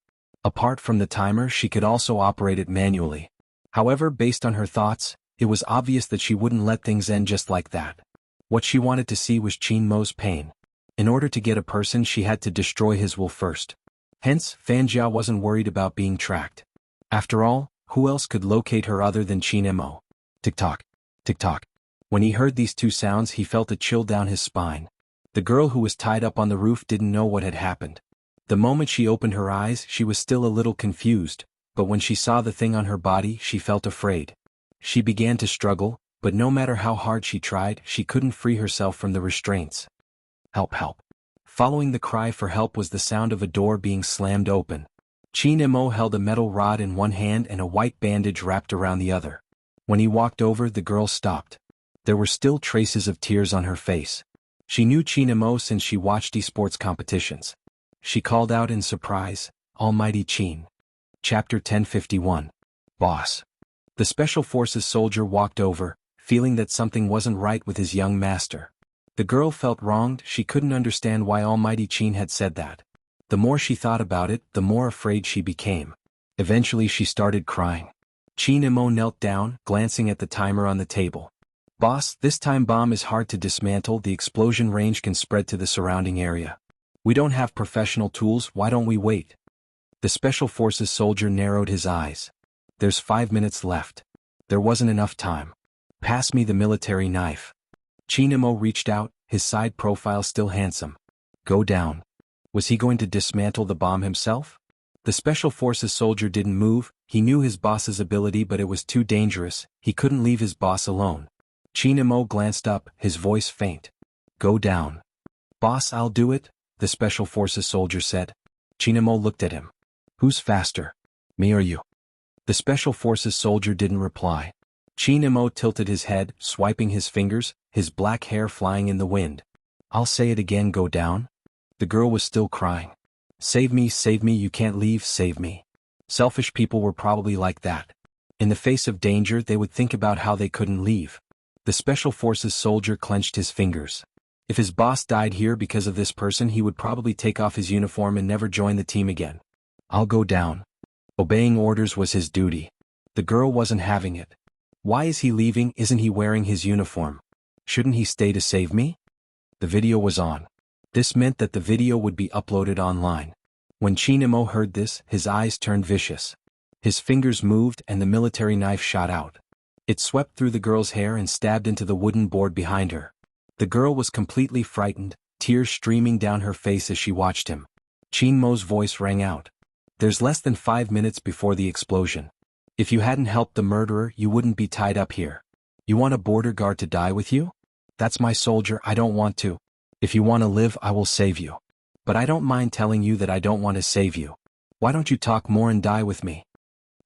Apart from the timer, she could also operate it manually. However, based on her thoughts, it was obvious that she wouldn't let things end just like that. What she wanted to see was Chinmo's pain. In order to get a person, she had to destroy his will first. Hence, Fanjia wasn't worried about being tracked. After all, who else could locate her other than Chinmo? Tick-tock, tick-tock. When he heard these 2 sounds, he felt a chill down his spine. The girl who was tied up on the roof didn't know what had happened. The moment she opened her eyes, she was still a little confused, but when she saw the thing on her body, she felt afraid. She began to struggle, but no matter how hard she tried, she couldn't free herself from the restraints. Help, help. Following the cry for help was the sound of a door being slammed open. Chinmo held a metal rod in one hand and a white bandage wrapped around the other. When he walked over, the girl stopped. There were still traces of tears on her face. She knew Chinmo since she watched esports competitions. She called out in surprise, "Almighty Chin." Chapter 1051. Boss. The Special Forces soldier walked over, feeling that something wasn't right with his young master. The girl felt wronged. She couldn't understand why Almighty Chin had said that. The more she thought about it, the more afraid she became. Eventually she started crying. Chinmo knelt down, glancing at the timer on the table. Boss, this time bomb is hard to dismantle. The explosion range can spread to the surrounding area. We don't have professional tools, why don't we wait? The Special Forces soldier narrowed his eyes. There's 5 minutes left. There wasn't enough time. Pass me the military knife. Chinmo reached out, his side profile still handsome. Go down. Was he going to dismantle the bomb himself? The Special Forces soldier didn't move. He knew his boss's ability, but it was too dangerous. He couldn't leave his boss alone. Chinmo glanced up, his voice faint. Go down. Boss, I'll do it, the Special Forces soldier said. Chinmo looked at him. Who's faster? Me or you? The Special Forces soldier didn't reply. Chinmo tilted his head, swiping his fingers, his black hair flying in the wind. I'll say it again, go down. The girl was still crying. Save me, you can't leave, save me. Selfish people were probably like that. In the face of danger, they would think about how they couldn't leave. The Special Forces soldier clenched his fingers. If his boss died here because of this person, he would probably take off his uniform and never join the team again. I'll go down. Obeying orders was his duty. The girl wasn't having it. Why is he leaving? Isn't he wearing his uniform? Shouldn't he stay to save me? The video was on. This meant that the video would be uploaded online. When Chinmo heard this, his eyes turned vicious. His fingers moved and the military knife shot out. It swept through the girl's hair and stabbed into the wooden board behind her. The girl was completely frightened, tears streaming down her face as she watched him. Chinmo's voice rang out. There's less than 5 minutes before the explosion. If you hadn't helped the murderer, you wouldn't be tied up here. You want a border guard to die with you? That's my soldier, I don't want to. If you want to live, I will save you. But I don't mind telling you that I don't want to save you. Why don't you talk more and die with me?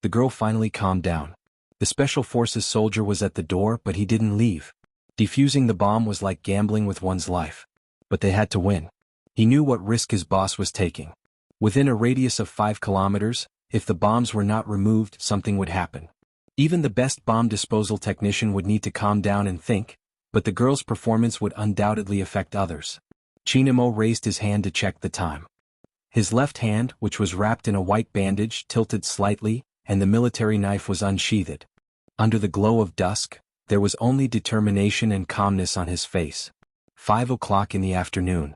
The girl finally calmed down. The Special Forces soldier was at the door, but he didn't leave. Defusing the bomb was like gambling with one's life. But they had to win. He knew what risk his boss was taking. Within a radius of 5 kilometers, if the bombs were not removed, something would happen. Even the best bomb disposal technician would need to calm down and think, but the girl's performance would undoubtedly affect others. Xianxia raised his hand to check the time. His left hand, which was wrapped in a white bandage, tilted slightly, and the military knife was unsheathed. Under the glow of dusk, there was only determination and calmness on his face. 5 o'clock in the afternoon.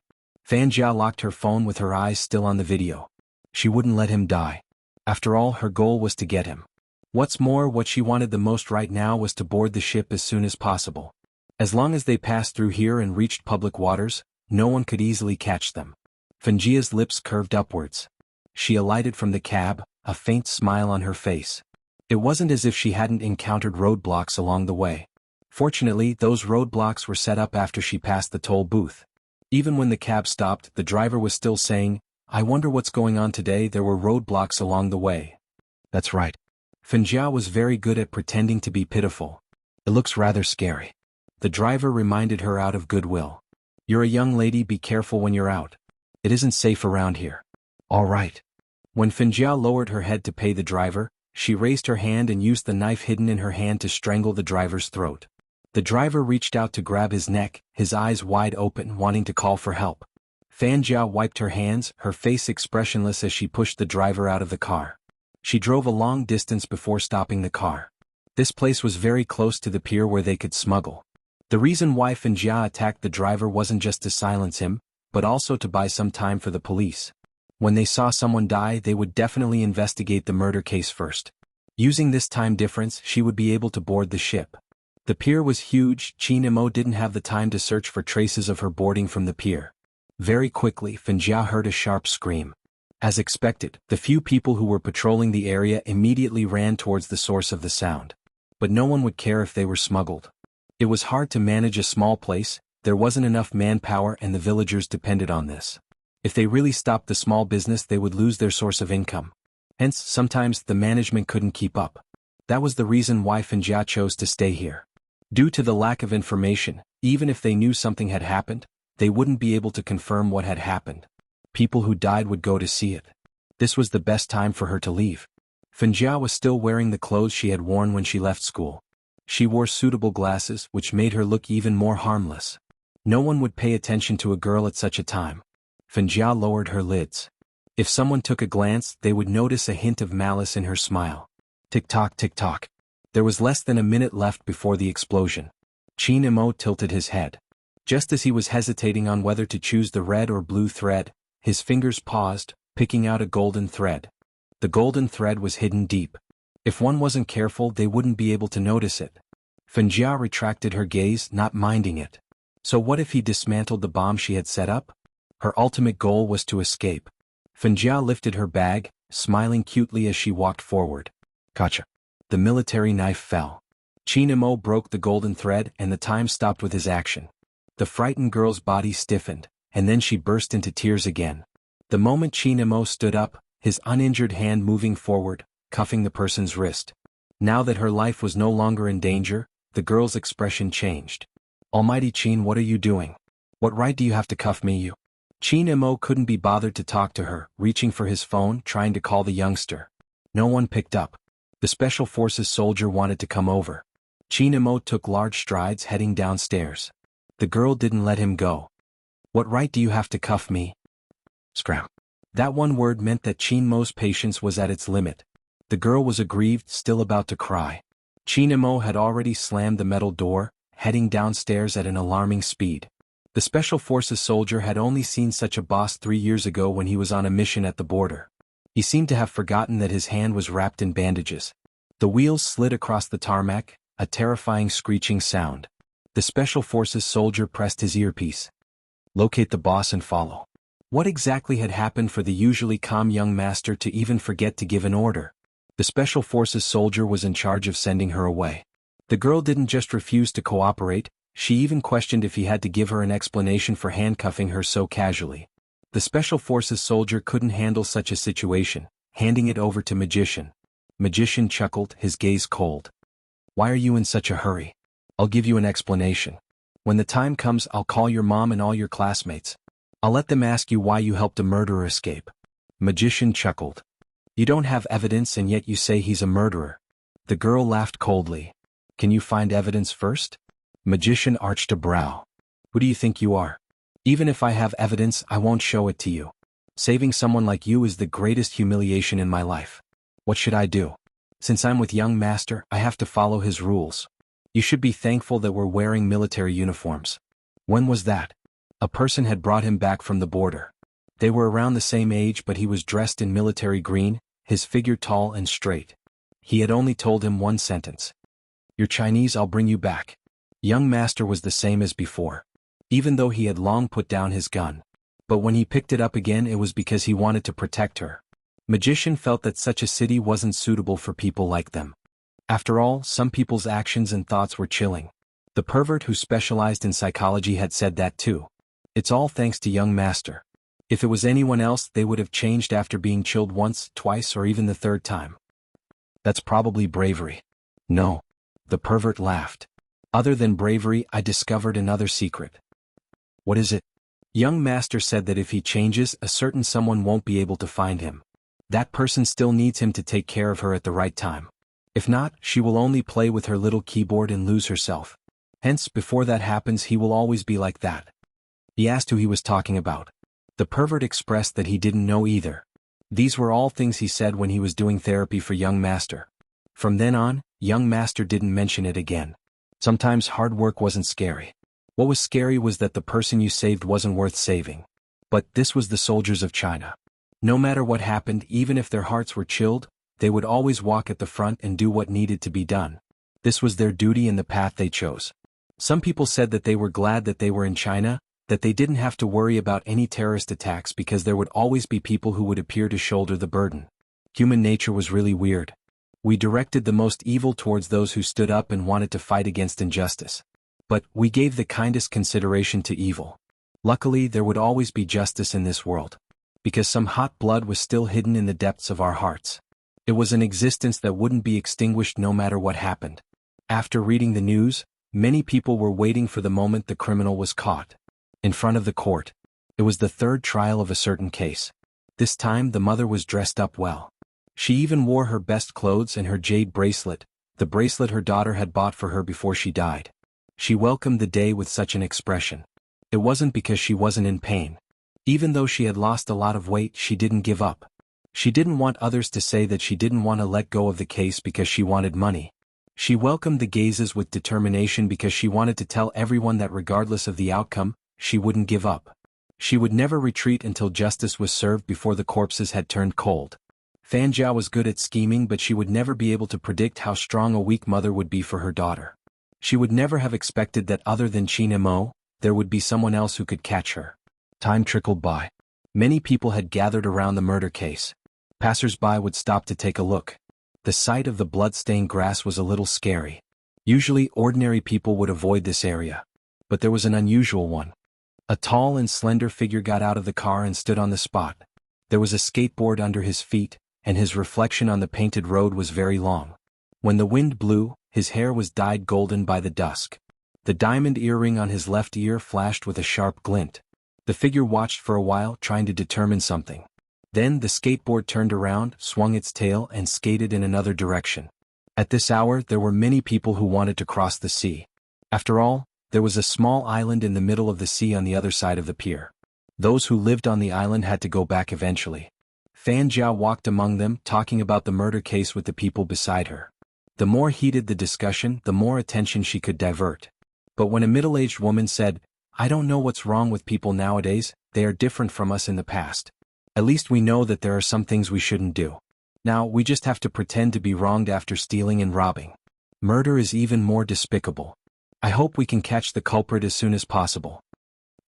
Fanjia locked her phone with her eyes still on the video. She wouldn't let him die. After all, her goal was to get him. What's more, what she wanted the most right now was to board the ship as soon as possible. As long as they passed through here and reached public waters, no one could easily catch them. Fanjia's lips curved upwards. She alighted from the cab, a faint smile on her face. It wasn't as if she hadn't encountered roadblocks along the way. Fortunately, those roadblocks were set up after she passed the toll booth. Even when the cab stopped, the driver was still saying, "I wonder what's going on today, there were roadblocks along the way." That's right. Fanjia was very good at pretending to be pitiful. It looks rather scary. The driver reminded her out of goodwill. You're a young lady, be careful when you're out. It isn't safe around here. All right. When Fanjia lowered her head to pay the driver, she raised her hand and used the knife hidden in her hand to strangle the driver's throat. The driver reached out to grab his neck, his eyes wide open, wanting to call for help. Fanjia wiped her hands, her face expressionless as she pushed the driver out of the car. She drove a long distance before stopping the car. This place was very close to the pier where they could smuggle. The reason why Fanjia attacked the driver wasn't just to silence him, but also to buy some time for the police. When they saw someone die, they would definitely investigate the murder case first. Using this time difference, she would be able to board the ship. The pier was huge. Xianxia didn't have the time to search for traces of her boarding from the pier. Very quickly, Fanjia heard a sharp scream. As expected, the few people who were patrolling the area immediately ran towards the source of the sound. But no one would care if they were smuggled. It was hard to manage a small place, there wasn't enough manpower and the villagers depended on this. If they really stopped the small business, they would lose their source of income. Hence, sometimes the management couldn't keep up. That was the reason why Fanjia chose to stay here. Due to the lack of information, even if they knew something had happened, they wouldn't be able to confirm what had happened. People who died would go to see it. This was the best time for her to leave. Fanjia was still wearing the clothes she had worn when she left school. She wore suitable glasses, which made her look even more harmless. No one would pay attention to a girl at such a time. Fanjia lowered her lids. If someone took a glance, they would notice a hint of malice in her smile. Tick-tock, tick-tock. There was less than a minute left before the explosion. Xianxia tilted his head. Just as he was hesitating on whether to choose the red or blue thread, his fingers paused, picking out a golden thread. The golden thread was hidden deep. If one wasn't careful, they wouldn't be able to notice it. Fanjia retracted her gaze, not minding it. So what if he dismantled the bomb she had set up? Her ultimate goal was to escape. Fanjia lifted her bag, smiling cutely as she walked forward. Gotcha. The military knife fell. Xianxia broke the golden thread and the time stopped with his action. The frightened girl's body stiffened, and then she burst into tears again. The moment Xianxia stood up, his uninjured hand moving forward, cuffing the person's wrist. Now that her life was no longer in danger, the girl's expression changed. Almighty Qin, what are you doing? What right do you have to cuff me, you? Xianxia couldn't be bothered to talk to her, reaching for his phone, trying to call the youngster. No one picked up. The Special Forces soldier wanted to come over. Xianxia took large strides heading downstairs. The girl didn't let him go. What right do you have to cuff me? Scram. That one word meant that Xianxia's patience was at its limit. The girl was aggrieved, still about to cry. Xianxia had already slammed the metal door, heading downstairs at an alarming speed. The Special Forces soldier had only seen such a boss 3 years ago when he was on a mission at the border. He seemed to have forgotten that his hand was wrapped in bandages. The wheels slid across the tarmac, a terrifying screeching sound. The Special Forces soldier pressed his earpiece. Locate the boss and follow. What exactly had happened for the usually calm young master to even forget to give an order? The Special Forces soldier was in charge of sending her away. The girl didn't just refuse to cooperate, she even questioned if he had to give her an explanation for handcuffing her so casually. The Special Forces soldier couldn't handle such a situation, handing it over to Magician. Magician chuckled, his gaze cold. Why are you in such a hurry? I'll give you an explanation. When the time comes, I'll call your mom and all your classmates. I'll let them ask you why you helped a murderer escape. Magician chuckled. You don't have evidence and yet you say he's a murderer. The girl laughed coldly. Can you find evidence first? Magician arched a brow. Who do you think you are? Even if I have evidence, I won't show it to you. Saving someone like you is the greatest humiliation in my life. What should I do? Since I'm with young master, I have to follow his rules. You should be thankful that we're wearing military uniforms. When was that? A person had brought him back from the border. They were around the same age, but he was dressed in military green, his figure tall and straight. He had only told him one sentence. You're Chinese, I'll bring you back. Young master was the same as before, even though he had long put down his gun. But when he picked it up again, it was because he wanted to protect her. Magician felt that such a city wasn't suitable for people like them. After all, some people's actions and thoughts were chilling. The pervert who specialized in psychology had said that too. It's all thanks to young master. If it was anyone else, they would have changed after being chilled once, twice, or even the third time. That's probably bravery. No. The pervert laughed. Other than bravery, I discovered another secret. What is it? Young master said that if he changes, a certain someone won't be able to find him. That person still needs him to take care of her at the right time. If not, she will only play with her little keyboard and lose herself. Hence, before that happens, he will always be like that. He asked who he was talking about. The pervert expressed that he didn't know either. These were all things he said when he was doing therapy for young master. From then on, young master didn't mention it again. Sometimes hard work wasn't scary. What was scary was that the person you saved wasn't worth saving. But this was the soldiers of China. No matter what happened, even if their hearts were chilled, they would always walk at the front and do what needed to be done. This was their duty and the path they chose. Some people said that they were glad that they were in China, that they didn't have to worry about any terrorist attacks because there would always be people who would appear to shoulder the burden. Human nature was really weird. We directed the most evil towards those who stood up and wanted to fight against injustice. But we gave the kindest consideration to evil. Luckily, there would always be justice in this world. Because some hot blood was still hidden in the depths of our hearts. It was an existence that wouldn't be extinguished no matter what happened. After reading the news, many people were waiting for the moment the criminal was caught. In front of the court. It was the third trial of a certain case. This time the mother was dressed up well. She even wore her best clothes and her jade bracelet, the bracelet her daughter had bought for her before she died. She welcomed the day with such an expression. It wasn't because she wasn't in pain. Even though she had lost a lot of weight, she didn't give up. She didn't want others to say that she didn't want to let go of the case because she wanted money. She welcomed the gazes with determination because she wanted to tell everyone that regardless of the outcome, she wouldn't give up. She would never retreat until justice was served before the corpses had turned cold. Fanjia was good at scheming, but she would never be able to predict how strong a weak mother would be for her daughter. She would never have expected that other than Qin Mo, there would be someone else who could catch her. Time trickled by. Many people had gathered around the murder case. Passers-by would stop to take a look. The sight of the blood-stained grass was a little scary. Usually, ordinary people would avoid this area. But there was an unusual one. A tall and slender figure got out of the car and stood on the spot. There was a skateboard under his feet, and his reflection on the painted road was very long. When the wind blew, his hair was dyed golden by the dusk. The diamond earring on his left ear flashed with a sharp glint. The figure watched for a while, trying to determine something. Then the skateboard turned around, swung its tail, and skated in another direction. At this hour, there were many people who wanted to cross the sea. After all, there was a small island in the middle of the sea on the other side of the pier. Those who lived on the island had to go back eventually. Fanjia walked among them, talking about the murder case with the people beside her. The more heated the discussion, the more attention she could divert. But when a middle-aged woman said, "I don't know what's wrong with people nowadays, they are different from us in the past. At least we know that there are some things we shouldn't do. Now we just have to pretend to be wronged after stealing and robbing. Murder is even more despicable. I hope we can catch the culprit as soon as possible."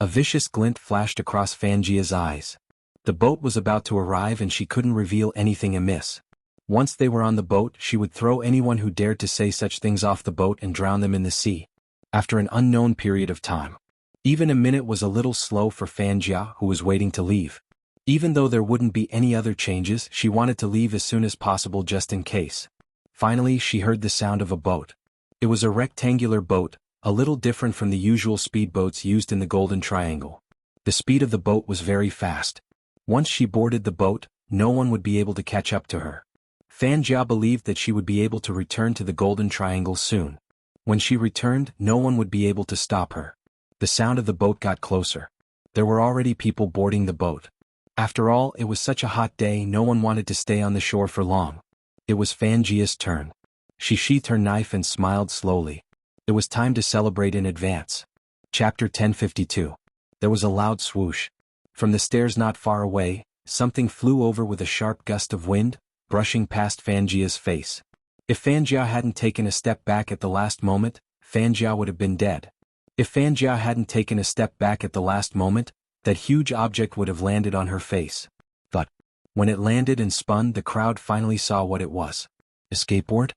A vicious glint flashed across Fanjia's eyes. The boat was about to arrive and she couldn't reveal anything amiss. Once they were on the boat, she would throw anyone who dared to say such things off the boat and drown them in the sea. After an unknown period of time. Even a minute was a little slow for Fanjia, who was waiting to leave. Even though there wouldn't be any other changes, she wanted to leave as soon as possible just in case. Finally, she heard the sound of a boat. It was a rectangular boat, a little different from the usual speedboats used in the Golden Triangle. The speed of the boat was very fast. Once she boarded the boat, no one would be able to catch up to her. Fanjia believed that she would be able to return to the Golden Triangle soon. When she returned, no one would be able to stop her. The sound of the boat got closer. There were already people boarding the boat. After all, it was such a hot day, no one wanted to stay on the shore for long. It was Fanjia's turn. She sheathed her knife and smiled slowly. It was time to celebrate in advance. Chapter 1052. There was a loud swoosh. From the stairs not far away, something flew over with a sharp gust of wind, brushing past Fanjia's face. If Fanjia hadn't taken a step back at the last moment, Fanjia would have been dead. If Fanjia hadn't taken a step back at the last moment, that huge object would have landed on her face. But when it landed and spun, the crowd finally saw what it was. A skateboard?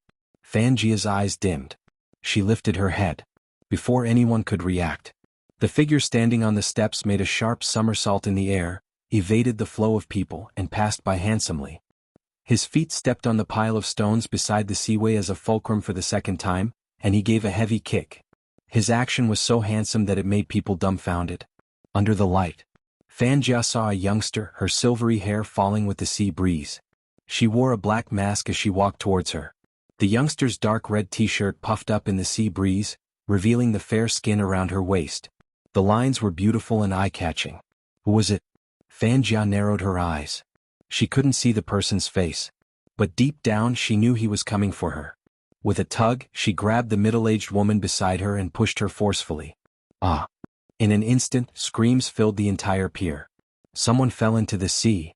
Fanjia's eyes dimmed. She lifted her head. Before anyone could react, the figure standing on the steps made a sharp somersault in the air, evaded the flow of people, and passed by handsomely. His feet stepped on the pile of stones beside the seaway as a fulcrum for the second time, and he gave a heavy kick. His action was so handsome that it made people dumbfounded. Under the light, Fanjia saw a youngster, her silvery hair falling with the sea breeze. She wore a black mask as she walked towards her. The youngster's dark red t-shirt puffed up in the sea breeze, revealing the fair skin around her waist. The lines were beautiful and eye-catching. Who was it? Fanjia narrowed her eyes. She couldn't see the person's face, but deep down she knew he was coming for her. With a tug, she grabbed the middle-aged woman beside her and pushed her forcefully. Ah! In an instant, screams filled the entire pier. Someone fell into the sea.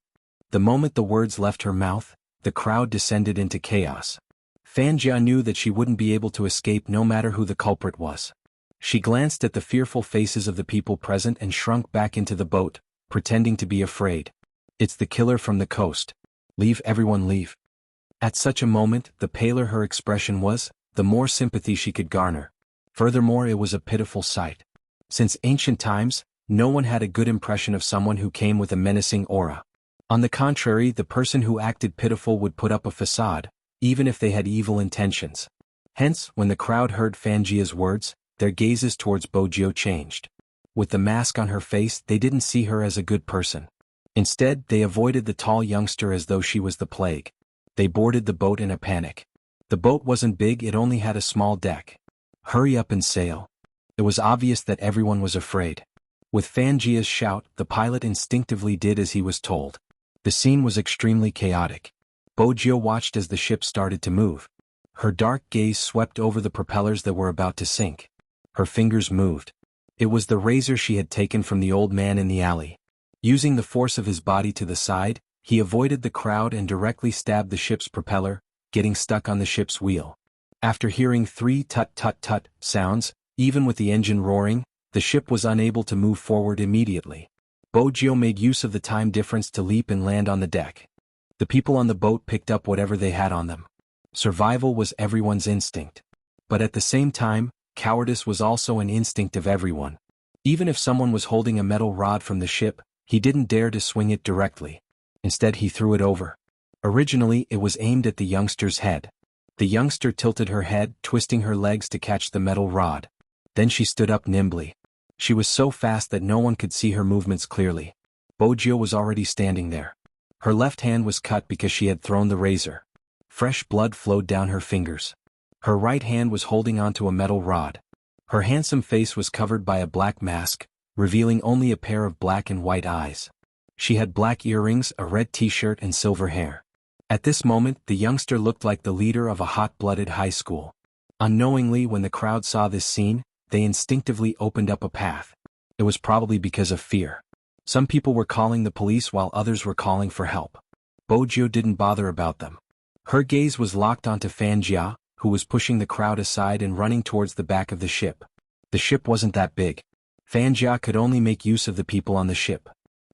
The moment the words left her mouth, the crowd descended into chaos. Fanjia knew that she wouldn't be able to escape no matter who the culprit was. She glanced at the fearful faces of the people present and shrunk back into the boat, pretending to be afraid. It's the killer from the coast. Leave, everyone, leave. At such a moment, the paler her expression was, the more sympathy she could garner. Furthermore, it was a pitiful sight. Since ancient times, no one had a good impression of someone who came with a menacing aura. On the contrary, the person who acted pitiful would put up a facade, even if they had evil intentions. Hence, when the crowd heard Fanjia's words, their gazes towards Bojio changed. With the mask on her face, they didn't see her as a good person. Instead, they avoided the tall youngster as though she was the plague. They boarded the boat in a panic. The boat wasn't big, it only had a small deck. Hurry up and sail. It was obvious that everyone was afraid. With Fanjia's shout, the pilot instinctively did as he was told. The scene was extremely chaotic. Bojio watched as the ship started to move. Her dark gaze swept over the propellers that were about to sink. Her fingers moved. It was the razor she had taken from the old man in the alley. Using the force of his body to the side, he avoided the crowd and directly stabbed the ship's propeller, getting stuck on the ship's wheel. After hearing 3 tut-tut-tut sounds, even with the engine roaring, the ship was unable to move forward immediately. Bojio made use of the time difference to leap and land on the deck. The people on the boat picked up whatever they had on them. Survival was everyone's instinct. But at the same time, cowardice was also an instinct of everyone. Even if someone was holding a metal rod from the ship, he didn't dare to swing it directly. Instead, he threw it over. Originally, it was aimed at the youngster's head. The youngster tilted her head, twisting her legs to catch the metal rod. Then she stood up nimbly. She was so fast that no one could see her movements clearly. Bojio was already standing there. Her left hand was cut because she had thrown the razor. Fresh blood flowed down her fingers. Her right hand was holding onto a metal rod. Her handsome face was covered by a black mask, revealing only a pair of black and white eyes. She had black earrings, a red t-shirt, and silver hair. At this moment, the youngster looked like the leader of a hot-blooded high school. Unknowingly, when the crowd saw this scene, they instinctively opened up a path. It was probably because of fear. Some people were calling the police while others were calling for help. Bojio didn't bother about them. Her gaze was locked onto Fanjia, who was pushing the crowd aside and running towards the back of the ship. The ship wasn't that big. Fanjia could only make use of the people on the ship.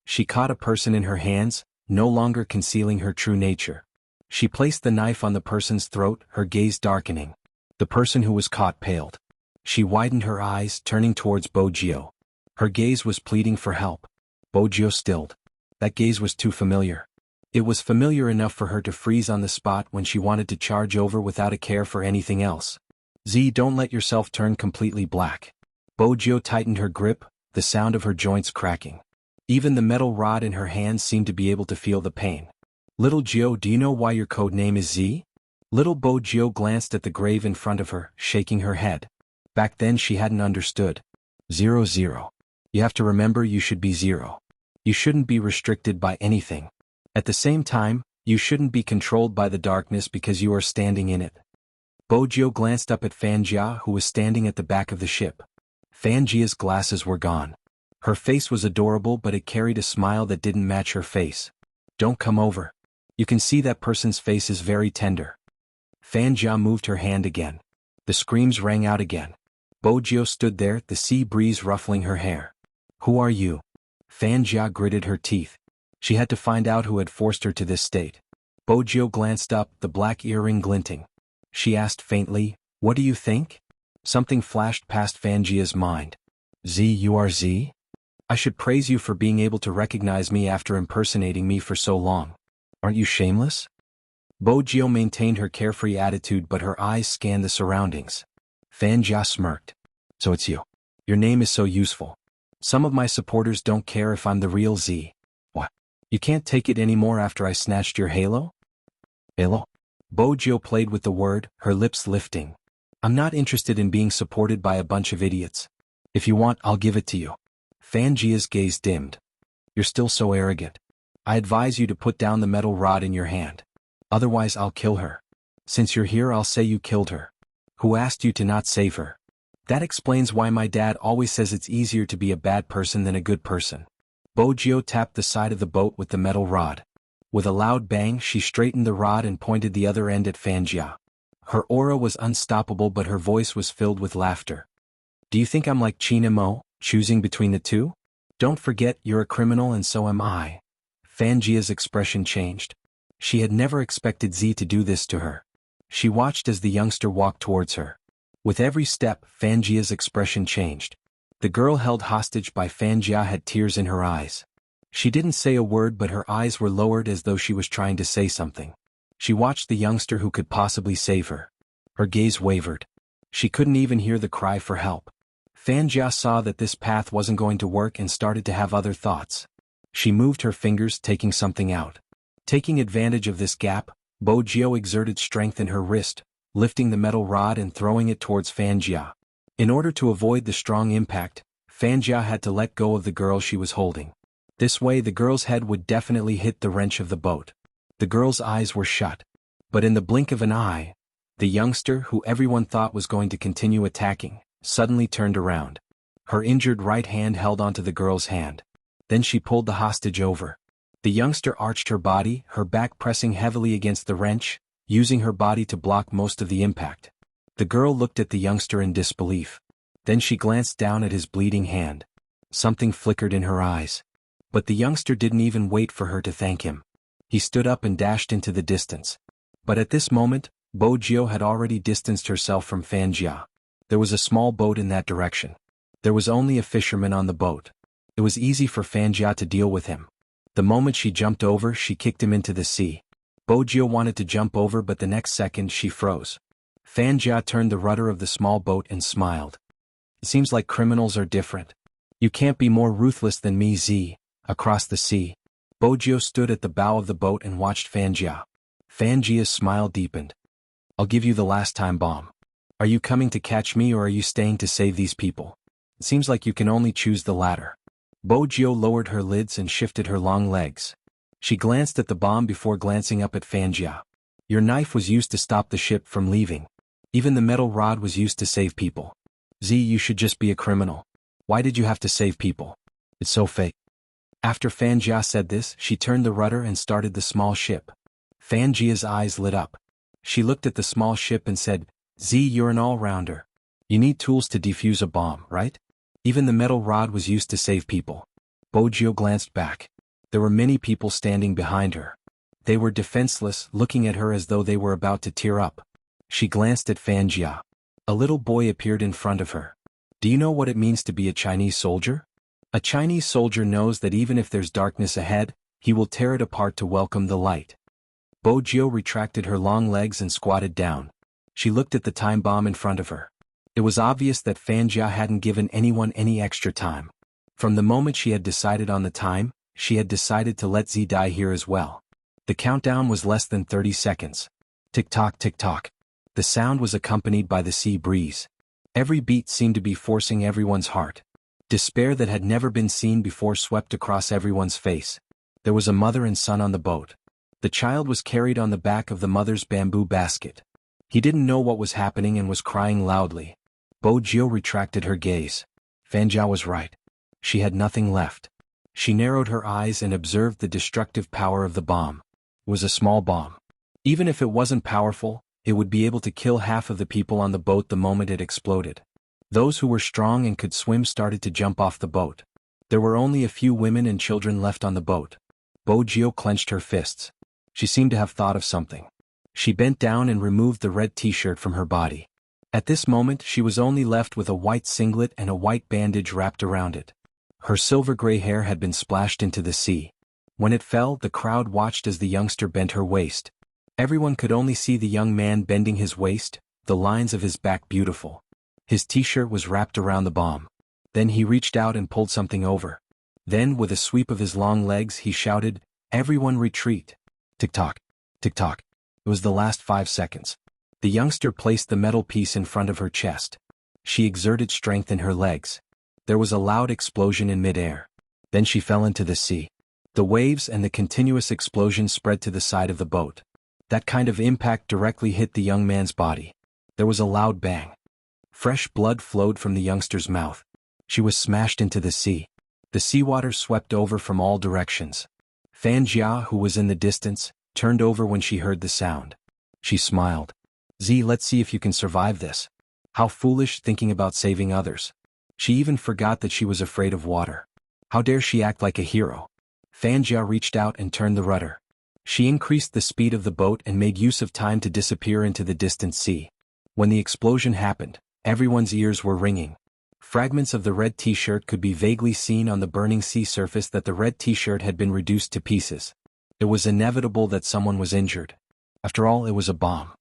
She caught a person in her hands, no longer concealing her true nature. She placed the knife on the person's throat, her gaze darkening. The person who was caught paled. She widened her eyes, turning towards Bojio. Her gaze was pleading for help. Bojio stilled. That gaze was too familiar. It was familiar enough for her to freeze on the spot when she wanted to charge over without a care for anything else. Z, don't let yourself turn completely black. Bojio tightened her grip, the sound of her joints cracking. Even the metal rod in her hands seemed to be able to feel the pain. Little Gio, do you know why your code name is Z? Little Bojio glanced at the grave in front of her, shaking her head. Back then she hadn't understood. 00. You have to remember you should be 0. You shouldn't be restricted by anything. At the same time, you shouldn't be controlled by the darkness because you are standing in it. Bojio glanced up at Fanjia, who was standing at the back of the ship. Fanjia's glasses were gone. Her face was adorable, but it carried a smile that didn't match her face. Don't come over. You can see that person's face is very tender. Fanjia moved her hand again. The screams rang out again. Bojio stood there, the sea breeze ruffling her hair. Who are you? Fanjia gritted her teeth. She had to find out who had forced her to this state. Bojio glanced up, the black earring glinting. She asked faintly, what do you think? Something flashed past Fanjia's mind. Z, you are Z? I should praise you for being able to recognize me after impersonating me for so long. Aren't you shameless? Bojio maintained her carefree attitude, but her eyes scanned the surroundings. Fanjia smirked. So it's you. Your name is so useful. Some of my supporters don't care if I'm the real Z. What? You can't take it anymore after I snatched your halo? Halo? Bojio played with the word, her lips lifting. I'm not interested in being supported by a bunch of idiots. If you want, I'll give it to you. Fanjia's gaze dimmed. You're still so arrogant. I advise you to put down the metal rod in your hand. Otherwise I'll kill her. Since you're here, I'll say you killed her. Who asked you to not save her? That explains why my dad always says it's easier to be a bad person than a good person. Bojio tapped the side of the boat with the metal rod. With a loud bang, she straightened the rod and pointed the other end at Fanjia. Her aura was unstoppable, but her voice was filled with laughter. Do you think I'm like China Mo, choosing between the two? Don't forget, you're a criminal and so am I. Fanjia's expression changed. She had never expected Z to do this to her. She watched as the youngster walked towards her. With every step, Fanjia's expression changed. The girl held hostage by Fanjia had tears in her eyes. She didn't say a word, but her eyes were lowered as though she was trying to say something. She watched the youngster who could possibly save her. Her gaze wavered. She couldn't even hear the cry for help. Fanjia saw that this path wasn't going to work and started to have other thoughts. She moved her fingers, taking something out. Taking advantage of this gap, Bojio exerted strength in her wrist, lifting the metal rod and throwing it towards Fanjia. In order to avoid the strong impact, Fanjia had to let go of the girl she was holding. This way the girl's head would definitely hit the wrench of the boat. The girl's eyes were shut. But in the blink of an eye, the youngster, who everyone thought was going to continue attacking, suddenly turned around. Her injured right hand held onto the girl's hand. Then she pulled the hostage over. The youngster arched her body, her back pressing heavily against the wrench, using her body to block most of the impact. The girl looked at the youngster in disbelief. Then she glanced down at his bleeding hand. Something flickered in her eyes. But the youngster didn't even wait for her to thank him. He stood up and dashed into the distance. But at this moment, Bojio had already distanced herself from Fanjia. There was a small boat in that direction. There was only a fisherman on the boat. It was easy for Fanjia to deal with him. The moment she jumped over, she kicked him into the sea. Bojio wanted to jump over, but the next second she froze. Fanjia turned the rudder of the small boat and smiled. It seems like criminals are different. You can't be more ruthless than me, Z. Across the sea. Bojio stood at the bow of the boat and watched Fanjia. Fanjia's smile deepened. I'll give you the last time bomb. Are you coming to catch me or are you staying to save these people? It seems like you can only choose the latter. Bojio lowered her lids and shifted her long legs. She glanced at the bomb before glancing up at Fanjia. Your knife was used to stop the ship from leaving. Even the metal rod was used to save people. Z, you should just be a criminal. Why did you have to save people? It's so fake. After Fanjia said this, she turned the rudder and started the small ship. Fanjia's eyes lit up. She looked at the small ship and said, Z, you're an all-rounder. You need tools to defuse a bomb, right? Even the metal rod was used to save people. Bojio glanced back. There were many people standing behind her. They were defenseless, looking at her as though they were about to tear up. She glanced at Fanjia. A little boy appeared in front of her. Do you know what it means to be a Chinese soldier? A Chinese soldier knows that even if there's darkness ahead, he will tear it apart to welcome the light. Bojio retracted her long legs and squatted down. She looked at the time bomb in front of her. It was obvious that Fanjia hadn't given anyone any extra time. From the moment she had decided on the time, she had decided to let Z die here as well. The countdown was less than 30 seconds. Tick-tock, tick-tock. The sound was accompanied by the sea breeze. Every beat seemed to be forcing everyone's heart. Despair that had never been seen before swept across everyone's face. There was a mother and son on the boat. The child was carried on the back of the mother's bamboo basket. He didn't know what was happening and was crying loudly. Bojio retracted her gaze. Fanjia was right. She had nothing left. She narrowed her eyes and observed the destructive power of the bomb. It was a small bomb. Even if it wasn't powerful, it would be able to kill half of the people on the boat the moment it exploded. Those who were strong and could swim started to jump off the boat. There were only a few women and children left on the boat. Bojio clenched her fists. She seemed to have thought of something. She bent down and removed the red t-shirt from her body. At this moment she was only left with a white singlet and a white bandage wrapped around it. Her silver-gray hair had been splashed into the sea. When it fell, the crowd watched as the youngster bent her waist. Everyone could only see the young man bending his waist, the lines of his back beautiful. His t-shirt was wrapped around the bomb. Then he reached out and pulled something over. Then, with a sweep of his long legs, he shouted, "Everyone retreat." Tick-tock, tick-tock. It was the last 5 seconds. The youngster placed the metal piece in front of her chest. She exerted strength in her legs. There was a loud explosion in midair. Then she fell into the sea. The waves and the continuous explosion spread to the side of the boat. That kind of impact directly hit the young man's body. There was a loud bang. Fresh blood flowed from the youngster's mouth. She was smashed into the sea. The seawater swept over from all directions. Fanjia, who was in the distance, turned over when she heard the sound. She smiled. Z, let's see if you can survive this. How foolish, thinking about saving others. She even forgot that she was afraid of water. How dare she act like a hero? Fanjia reached out and turned the rudder. She increased the speed of the boat and made use of time to disappear into the distant sea. When the explosion happened, everyone's ears were ringing. Fragments of the red t-shirt could be vaguely seen on the burning sea surface that the red t-shirt had been reduced to pieces. It was inevitable that someone was injured. After all, it was a bomb.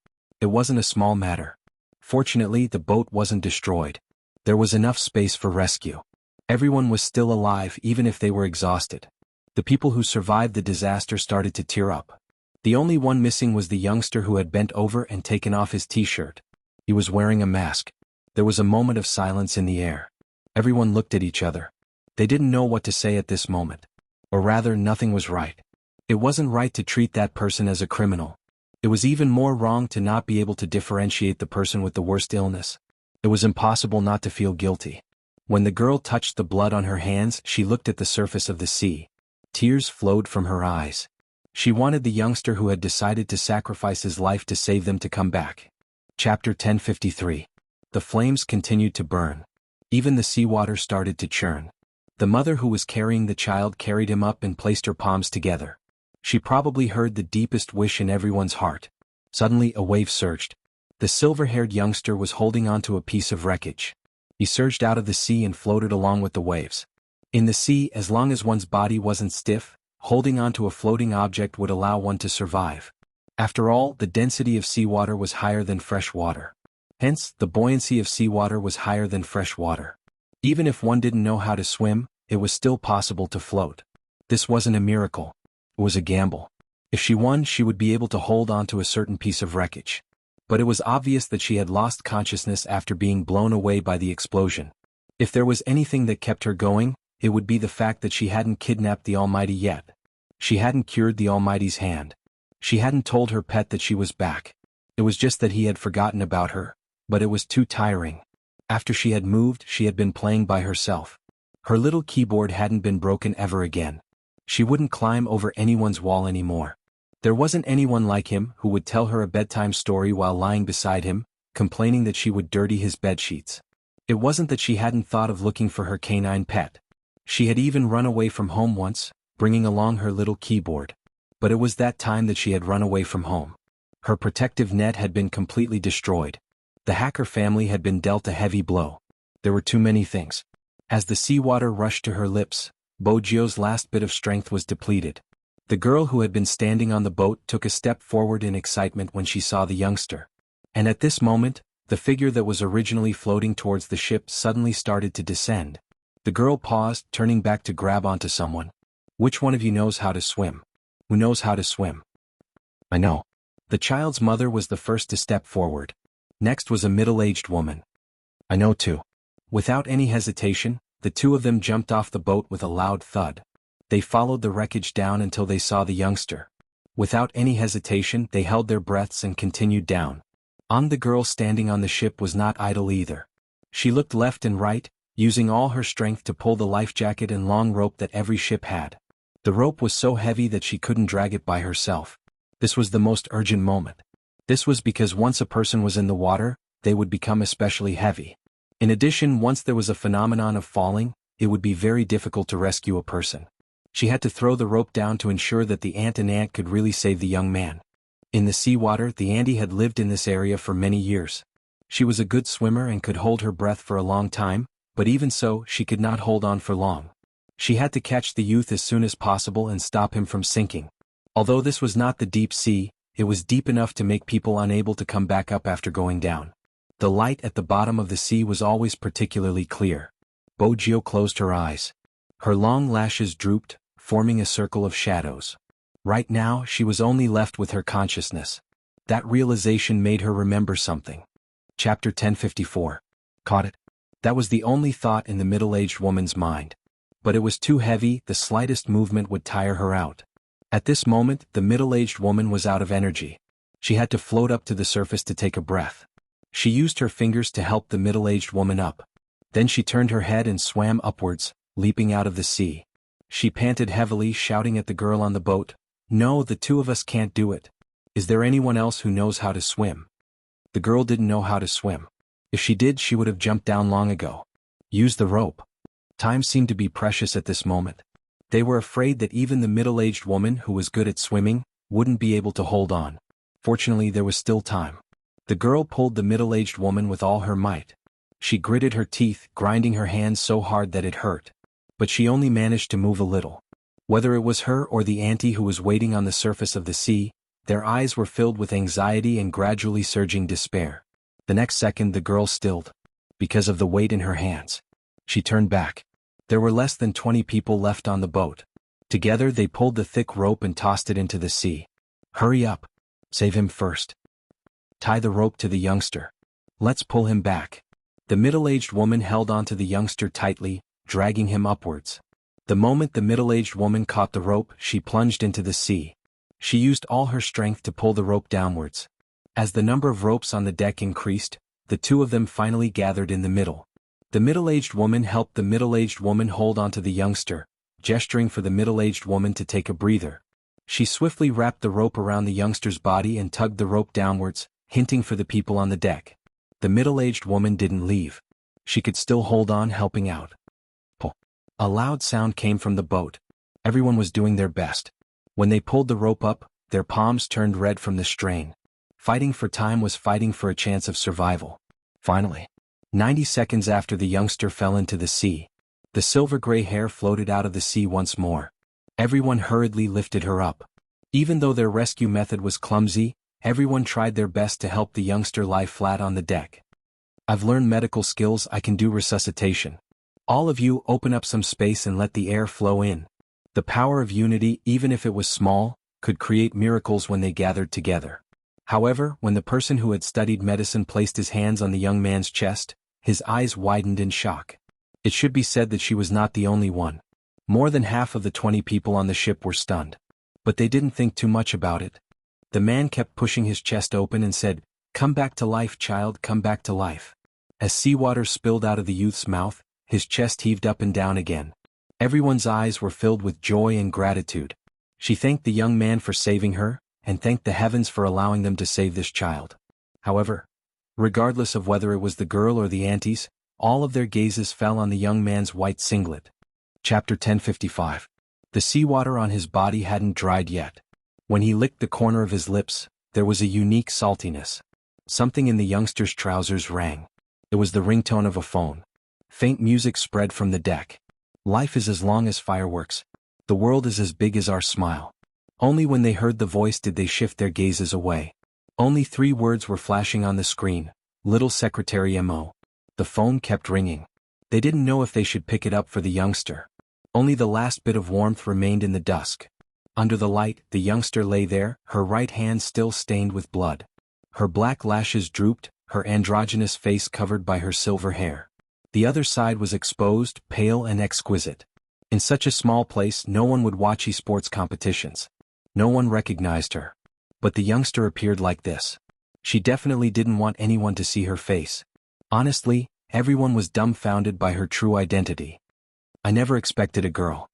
It wasn't a small matter. Fortunately, the boat wasn't destroyed. There was enough space for rescue. Everyone was still alive even if they were exhausted. The people who survived the disaster started to tear up. The only one missing was the youngster who had bent over and taken off his t-shirt. He was wearing a mask. There was a moment of silence in the air. Everyone looked at each other. They didn't know what to say at this moment. Or rather, nothing was right. It wasn't right to treat that person as a criminal. It was even more wrong to not be able to differentiate the person with the worst illness. It was impossible not to feel guilty. When the girl touched the blood on her hands, she looked at the surface of the sea. Tears flowed from her eyes. She wanted the youngster who had decided to sacrifice his life to save them to come back. Chapter 1053. The flames continued to burn. Even the seawater started to churn. The mother who was carrying the child carried him up and placed her palms together. She probably heard the deepest wish in everyone's heart. Suddenly a wave surged. The silver-haired youngster was holding onto a piece of wreckage. He surged out of the sea and floated along with the waves. In the sea, as long as one's body wasn't stiff, holding onto a floating object would allow one to survive. After all, the density of seawater was higher than fresh water. Hence, the buoyancy of seawater was higher than fresh water. Even if one didn't know how to swim, it was still possible to float. This wasn't a miracle. It was a gamble. If she won, she would be able to hold onto a certain piece of wreckage. But it was obvious that she had lost consciousness after being blown away by the explosion. If there was anything that kept her going, it would be the fact that she hadn't kidnapped the Almighty yet. She hadn't cured the Almighty's hand. She hadn't told her pet that she was back. It was just that he had forgotten about her, but it was too tiring. After she had moved, she had been playing by herself. Her little keyboard hadn't been broken ever again. She wouldn't climb over anyone's wall anymore. There wasn't anyone like him who would tell her a bedtime story while lying beside him, complaining that she would dirty his bedsheets. It wasn't that she hadn't thought of looking for her canine pet. She had even run away from home once, bringing along her little keyboard. But it was that time that she had run away from home. Her protective net had been completely destroyed. The hacker family had been dealt a heavy blow. There were too many things. As the seawater rushed to her lips, Bojio's last bit of strength was depleted. The girl who had been standing on the boat took a step forward in excitement when she saw the youngster. And at this moment, the figure that was originally floating towards the ship suddenly started to descend. The girl paused, turning back to grab onto someone. Which one of you knows how to swim? Who knows how to swim? I know. The child's mother was the first to step forward. Next was a middle-aged woman. I know too. Without any hesitation, the two of them jumped off the boat with a loud thud. They followed the wreckage down until they saw the youngster. Without any hesitation, they held their breaths and continued down. The girl standing on the ship was not idle either. She looked left and right, using all her strength to pull the life jacket and long rope that every ship had. The rope was so heavy that she couldn't drag it by herself. This was the most urgent moment. This was because once a person was in the water, they would become especially heavy. In addition, once there was a phenomenon of falling, it would be very difficult to rescue a person. She had to throw the rope down to ensure that the ant and ant could really save the young man. In the seawater, the Andy had lived in this area for many years. She was a good swimmer and could hold her breath for a long time, but even so, she could not hold on for long. She had to catch the youth as soon as possible and stop him from sinking. Although this was not the deep sea, it was deep enough to make people unable to come back up after going down. The light at the bottom of the sea was always particularly clear. Bojio closed her eyes. Her long lashes drooped, forming a circle of shadows. Right now, she was only left with her consciousness. That realization made her remember something. Chapter 1054. Caught it? That was the only thought in the middle-aged woman's mind. But it was too heavy, the slightest movement would tire her out. At this moment, the middle-aged woman was out of energy. She had to float up to the surface to take a breath. She used her fingers to help the middle-aged woman up. Then she turned her head and swam upwards, leaping out of the sea. She panted heavily, shouting at the girl on the boat, "No, the two of us can't do it. Is there anyone else who knows how to swim?" The girl didn't know how to swim. If she did, she would have jumped down long ago. Use the rope. Time seemed to be precious at this moment. They were afraid that even the middle-aged woman who was good at swimming wouldn't be able to hold on. Fortunately, there was still time. The girl pulled the middle-aged woman with all her might. She gritted her teeth, grinding her hands so hard that it hurt. But she only managed to move a little. Whether it was her or the auntie who was waiting on the surface of the sea, their eyes were filled with anxiety and gradually surging despair. The next second the girl stilled. Because of the weight in her hands. She turned back. There were less than 20 people left on the boat. Together they pulled the thick rope and tossed it into the sea. Hurry up. Save him first. Tie the rope to the youngster. Let's pull him back. The middle-aged woman held onto the youngster tightly, dragging him upwards. The moment the middle-aged woman caught the rope, she plunged into the sea. She used all her strength to pull the rope downwards. As the number of ropes on the deck increased, the two of them finally gathered in the middle. The middle-aged woman helped the middle-aged woman hold onto the youngster, gesturing for the middle-aged woman to take a breather. She swiftly wrapped the rope around the youngster's body and tugged the rope downwards, hinting for the people on the deck. The middle-aged woman didn't leave. She could still hold on, helping out. Pull. A loud sound came from the boat. Everyone was doing their best. When they pulled the rope up, their palms turned red from the strain. Fighting for time was fighting for a chance of survival. Finally, 90 seconds after the youngster fell into the sea, the silver-gray hair floated out of the sea once more. Everyone hurriedly lifted her up. Even though their rescue method was clumsy, everyone tried their best to help the youngster lie flat on the deck. I've learned medical skills, I can do resuscitation. All of you open up some space and let the air flow in. The power of unity, even if it was small, could create miracles when they gathered together. However, when the person who had studied medicine placed his hands on the young man's chest, his eyes widened in shock. It should be said that she was not the only one. More than half of the 20 people on the ship were stunned. But they didn't think too much about it. The man kept pushing his chest open and said, "Come back to life, child, come back to life." As seawater spilled out of the youth's mouth, his chest heaved up and down again. Everyone's eyes were filled with joy and gratitude. She thanked the young man for saving her, and thanked the heavens for allowing them to save this child. However, regardless of whether it was the girl or the aunties, all of their gazes fell on the young man's white singlet. Chapter 1055. The seawater on his body hadn't dried yet. When he licked the corner of his lips, there was a unique saltiness. Something in the youngster's trousers rang. It was the ringtone of a phone. Faint music spread from the deck. Life is as long as fireworks. The world is as big as our smile. Only when they heard the voice did they shift their gazes away. Only 3 words were flashing on the screen. Little Secretary M.O. The phone kept ringing. They didn't know if they should pick it up for the youngster. Only the last bit of warmth remained in the dusk. Under the light, the youngster lay there, her right hand still stained with blood. Her black lashes drooped, her androgynous face covered by her silver hair. The other side was exposed, pale and exquisite. In such a small place no one would watch esports competitions. No one recognized her. But the youngster appeared like this. She definitely didn't want anyone to see her face. Honestly, everyone was dumbfounded by her true identity. I never expected a girl.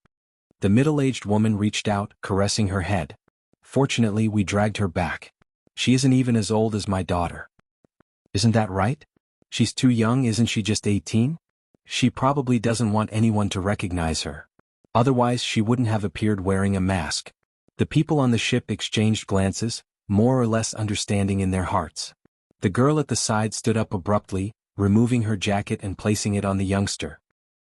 The middle-aged woman reached out, caressing her head. Fortunately, we dragged her back. She isn't even as old as my daughter. Isn't that right? She's too young, isn't she just 18? She probably doesn't want anyone to recognize her. Otherwise she wouldn't have appeared wearing a mask. The people on the ship exchanged glances, more or less understanding in their hearts. The girl at the side stood up abruptly, removing her jacket and placing it on the youngster.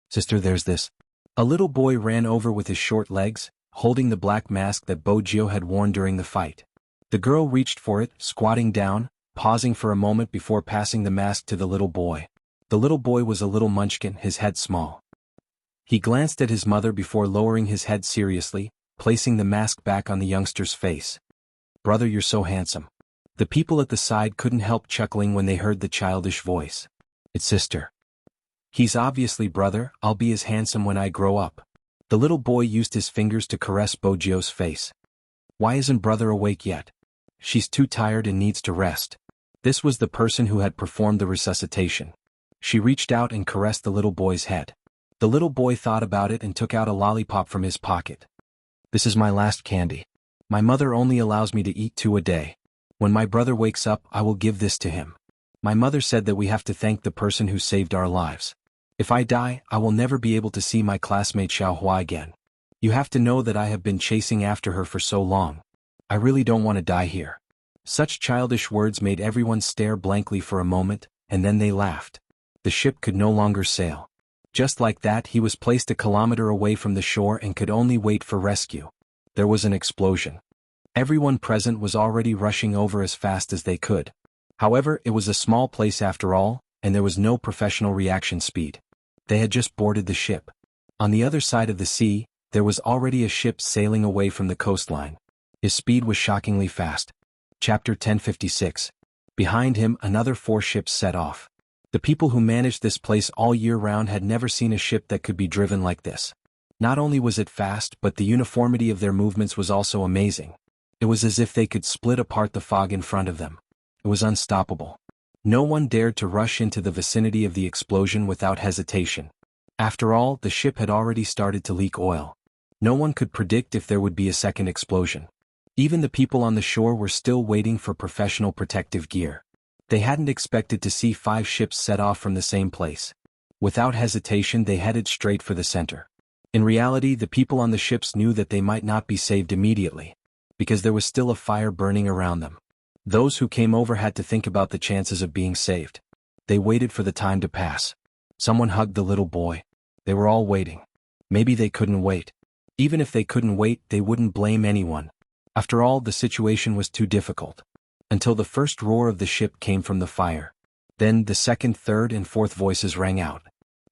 Sister, there's this. A little boy ran over with his short legs, holding the black mask that Bojio had worn during the fight. The girl reached for it, squatting down, pausing for a moment before passing the mask to the little boy. The little boy was a little munchkin, his head small. He glanced at his mother before lowering his head seriously, placing the mask back on the youngster's face. Brother, you're so handsome. The people at the side couldn't help chuckling when they heard the childish voice. It's sister. He's obviously brother, I'll be as handsome when I grow up. The little boy used his fingers to caress Bojio's face. Why isn't brother awake yet? She's too tired and needs to rest. This was the person who had performed the resuscitation. She reached out and caressed the little boy's head. The little boy thought about it and took out a lollipop from his pocket. This is my last candy. My mother only allows me to eat 2 a day. When my brother wakes up, I will give this to him. My mother said that we have to thank the person who saved our lives. If I die, I will never be able to see my classmate Xiaohua again. You have to know that I have been chasing after her for so long. I really don't want to die here. Such childish words made everyone stare blankly for a moment, and then they laughed. The ship could no longer sail. Just like that, he was placed a kilometer away from the shore and could only wait for rescue. There was an explosion. Everyone present was already rushing over as fast as they could. However, it was a small place after all, and there was no professional reaction speed. They had just boarded the ship. On the other side of the sea, there was already a ship sailing away from the coastline. His speed was shockingly fast. Chapter 1056. Behind him, another 4 ships set off. The people who managed this place all year round had never seen a ship that could be driven like this. Not only was it fast, but the uniformity of their movements was also amazing. It was as if they could split apart the fog in front of them. It was unstoppable. No one dared to rush into the vicinity of the explosion without hesitation. After all, the ship had already started to leak oil. No one could predict if there would be a second explosion. Even the people on the shore were still waiting for professional protective gear. They hadn't expected to see 5 ships set off from the same place. Without hesitation, they headed straight for the center. In reality, the people on the ships knew that they might not be saved immediately, because there was still a fire burning around them. Those who came over had to think about the chances of being saved. They waited for the time to pass. Someone hugged the little boy. They were all waiting. Maybe they couldn't wait. Even if they couldn't wait, they wouldn't blame anyone. After all, the situation was too difficult. Until the first roar of the ship came from the fire. Then the second, third, and fourth voices rang out.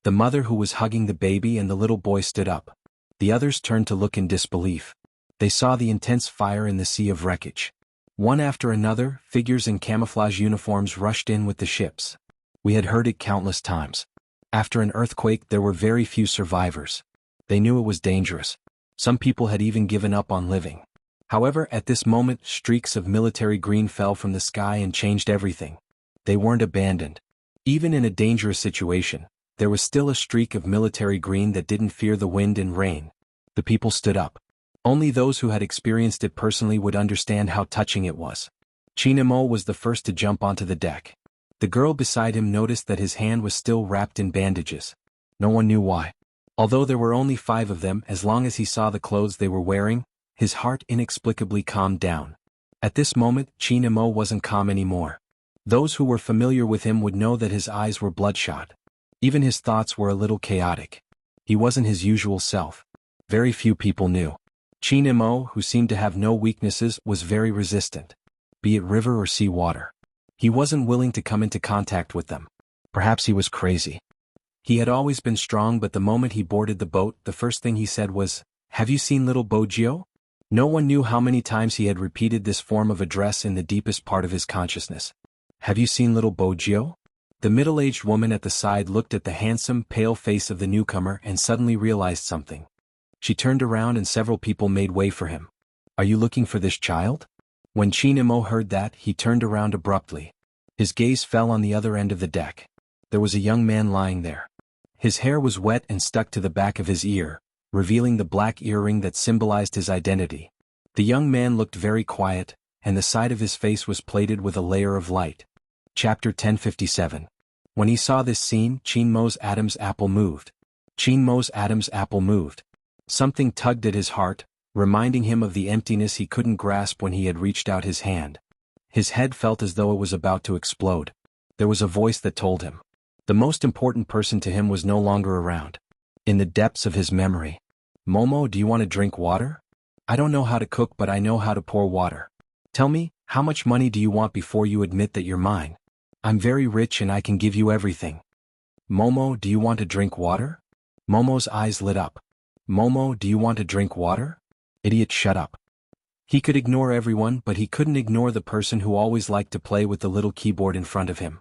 The mother who was hugging the baby and the little boy stood up. The others turned to look in disbelief. They saw the intense fire in the sea of wreckage. One after another, figures in camouflage uniforms rushed in with the ships. We had heard it countless times. After an earthquake, there were very few survivors. They knew it was dangerous. Some people had even given up on living. However, at this moment, streaks of military green fell from the sky and changed everything. They weren't abandoned. Even in a dangerous situation, there was still a streak of military green that didn't fear the wind and rain. The people stood up. Only those who had experienced it personally would understand how touching it was. Chinamo was the first to jump onto the deck. The girl beside him noticed that his hand was still wrapped in bandages. No one knew why. Although there were only 5 of them, as long as he saw the clothes they were wearing, his heart inexplicably calmed down. At this moment, Xianxia wasn't calm anymore. Those who were familiar with him would know that his eyes were bloodshot. Even his thoughts were a little chaotic. He wasn't his usual self. Very few people knew. Xianxia, who seemed to have no weaknesses, was very resistant. Be it river or sea water. He wasn't willing to come into contact with them. Perhaps he was crazy. He had always been strong, but the moment he boarded the boat, the first thing he said was, "Have you seen little Bojio?" No one knew how many times he had repeated this form of address in the deepest part of his consciousness. "Have you seen little Bojio?" The middle-aged woman at the side looked at the handsome, pale face of the newcomer and suddenly realized something. She turned around and several people made way for him. "Are you looking for this child?" When Xianxia heard that, he turned around abruptly. His gaze fell on the other end of the deck. There was a young man lying there. His hair was wet and stuck to the back of his ear, revealing the black earring that symbolized his identity. The young man looked very quiet, and the side of his face was plated with a layer of light. Chapter 1057. When he saw this scene, Xianxia's Adam's apple moved. Xianxia's Adam's apple moved. Something tugged at his heart, reminding him of the emptiness he couldn't grasp when he had reached out his hand. His head felt as though it was about to explode. There was a voice that told him. The most important person to him was no longer around. In the depths of his memory. "Momo, do you want to drink water? I don't know how to cook, but I know how to pour water. Tell me, how much money do you want before you admit that you're mine? I'm very rich and I can give you everything." "Momo, do you want to drink water?" Momo's eyes lit up. "Momo, do you want to drink water?" "Idiot, shut up." He could ignore everyone, but he couldn't ignore the person who always liked to play with the little keyboard in front of him.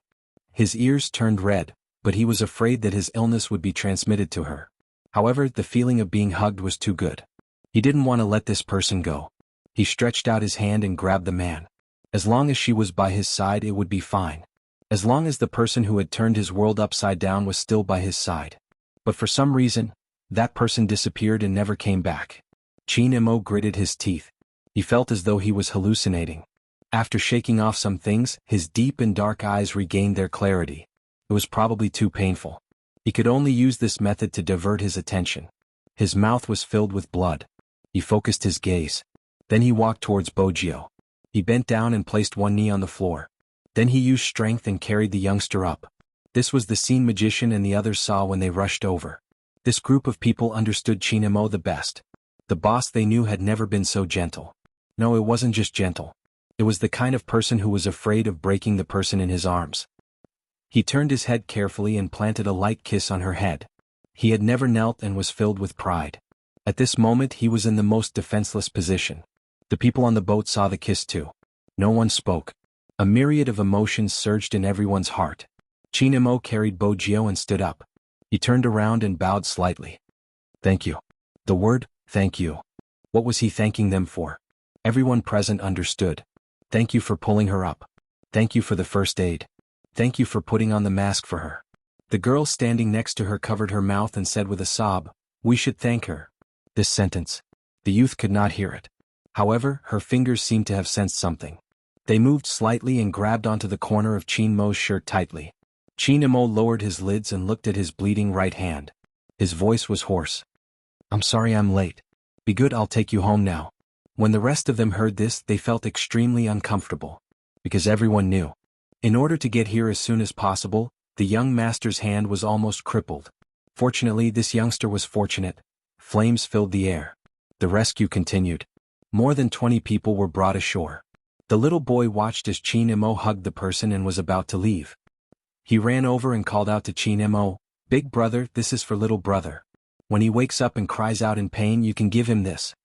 His ears turned red, but he was afraid that his illness would be transmitted to her. However, the feeling of being hugged was too good. He didn't want to let this person go. He stretched out his hand and grabbed the man. As long as she was by his side, it would be fine. As long as the person who had turned his world upside down was still by his side. But for some reason, that person disappeared and never came back. Xianxia gritted his teeth. He felt as though he was hallucinating. After shaking off some things, his deep and dark eyes regained their clarity. It was probably too painful. He could only use this method to divert his attention. His mouth was filled with blood. He focused his gaze. Then he walked towards Bojio. He bent down and placed one knee on the floor. Then he used strength and carried the youngster up. This was the scene magician and the others saw when they rushed over. This group of people understood Xianxia the best. The boss they knew had never been so gentle. No, it wasn't just gentle. It was the kind of person who was afraid of breaking the person in his arms. He turned his head carefully and planted a light kiss on her head. He had never knelt and was filled with pride. At this moment he was in the most defenseless position. The people on the boat saw the kiss too. No one spoke. A myriad of emotions surged in everyone's heart. Xianxia carried Bojio and stood up. He turned around and bowed slightly. "Thank you." The word, "thank you." What was he thanking them for? Everyone present understood. Thank you for pulling her up. Thank you for the first aid. Thank you for putting on the mask for her. The girl standing next to her covered her mouth and said with a sob, "We should thank her." This sentence. The youth could not hear it. However, her fingers seemed to have sensed something. They moved slightly and grabbed onto the corner of Xianxia's shirt tightly. Xianxia lowered his lids and looked at his bleeding right hand. His voice was hoarse. "I'm sorry I'm late. Be good, I'll take you home now." When the rest of them heard this, they felt extremely uncomfortable. Because everyone knew. In order to get here as soon as possible, the young master's hand was almost crippled. Fortunately, this youngster was fortunate. Flames filled the air. The rescue continued. More than 20 people were brought ashore. The little boy watched as Xianxia hugged the person and was about to leave. He ran over and called out to Xianxia, "Big brother, this is for little brother. When he wakes up and cries out in pain, you can give him this."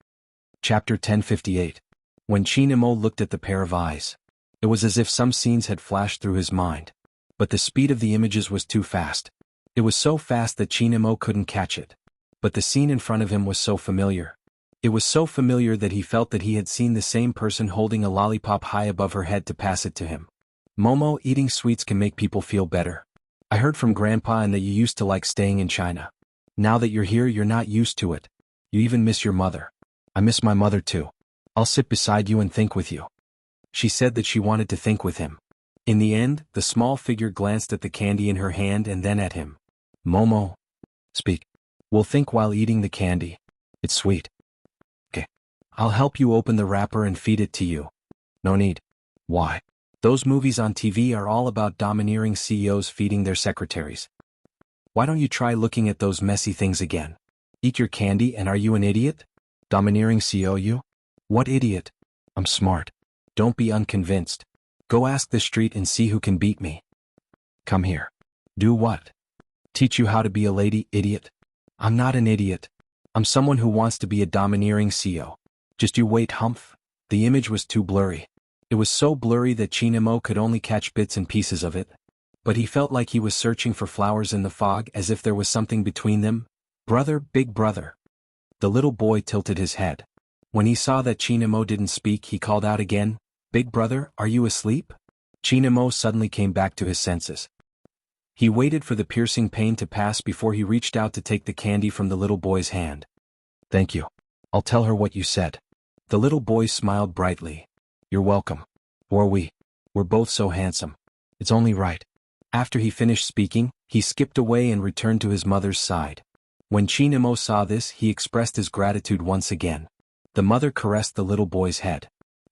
Chapter 1058. When Xianxia looked at the pair of eyes, it was as if some scenes had flashed through his mind. But the speed of the images was too fast. It was so fast that Xianxia couldn't catch it. But the scene in front of him was so familiar. It was so familiar that he felt that he had seen the same person holding a lollipop high above her head to pass it to him. "Momo, eating sweets can make people feel better. I heard from Grandpa and that you used to like staying in China. Now that you're here, you're not used to it. You even miss your mother." "I miss my mother too. I'll sit beside you and think with you." She said that she wanted to think with him. In the end, the small figure glanced at the candy in her hand and then at him. Momo. Speak. We'll think while eating the candy. It's sweet. Okay. I'll help you open the wrapper and feed it to you. No need. Why? Those movies on TV are all about domineering CEOs feeding their secretaries. Why don't you try looking at those messy things again? Eat your candy and are you an idiot? Domineering CEO you? What idiot? I'm smart. Don't be unconvinced. Go ask the street and see who can beat me. Come here. Do what? Teach you how to be a lady, idiot? I'm not an idiot. I'm someone who wants to be a domineering CEO. Just you wait, humph. The image was too blurry. It was so blurry that Chinamo could only catch bits and pieces of it. But he felt like he was searching for flowers in the fog, as if there was something between them. Brother, big brother. The little boy tilted his head. When he saw that Chinamo didn't speak, he called out again, Big brother, are you asleep? Chinamo suddenly came back to his senses. He waited for the piercing pain to pass before he reached out to take the candy from the little boy's hand. Thank you. I'll tell her what you said. The little boy smiled brightly. You're welcome. We're both so handsome. It's only right. After he finished speaking, he skipped away and returned to his mother's side. When Chinamo saw this, he expressed his gratitude once again. The mother caressed the little boy's head.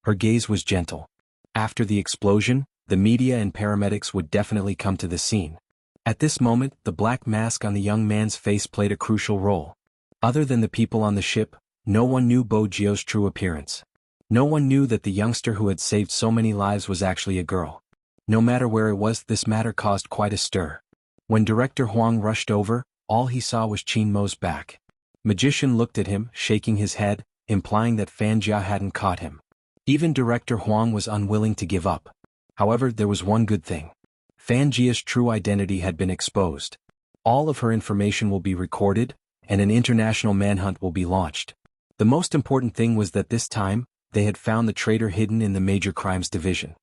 Her gaze was gentle. After the explosion, the media and paramedics would definitely come to the scene. At this moment, the black mask on the young man's face played a crucial role. Other than the people on the ship, no one knew Bo Jio's true appearance. No one knew that the youngster who had saved so many lives was actually a girl. No matter where it was, this matter caused quite a stir. When Director Huang rushed over, all he saw was Chinmo's back. Magician looked at him, shaking his head, implying that Fanjia hadn't caught him. Even Director Huang was unwilling to give up. However, there was one good thing. Fanjia's true identity had been exposed. All of her information will be recorded, and an international manhunt will be launched. The most important thing was that this time, they had found the traitor hidden in the Major Crimes Division.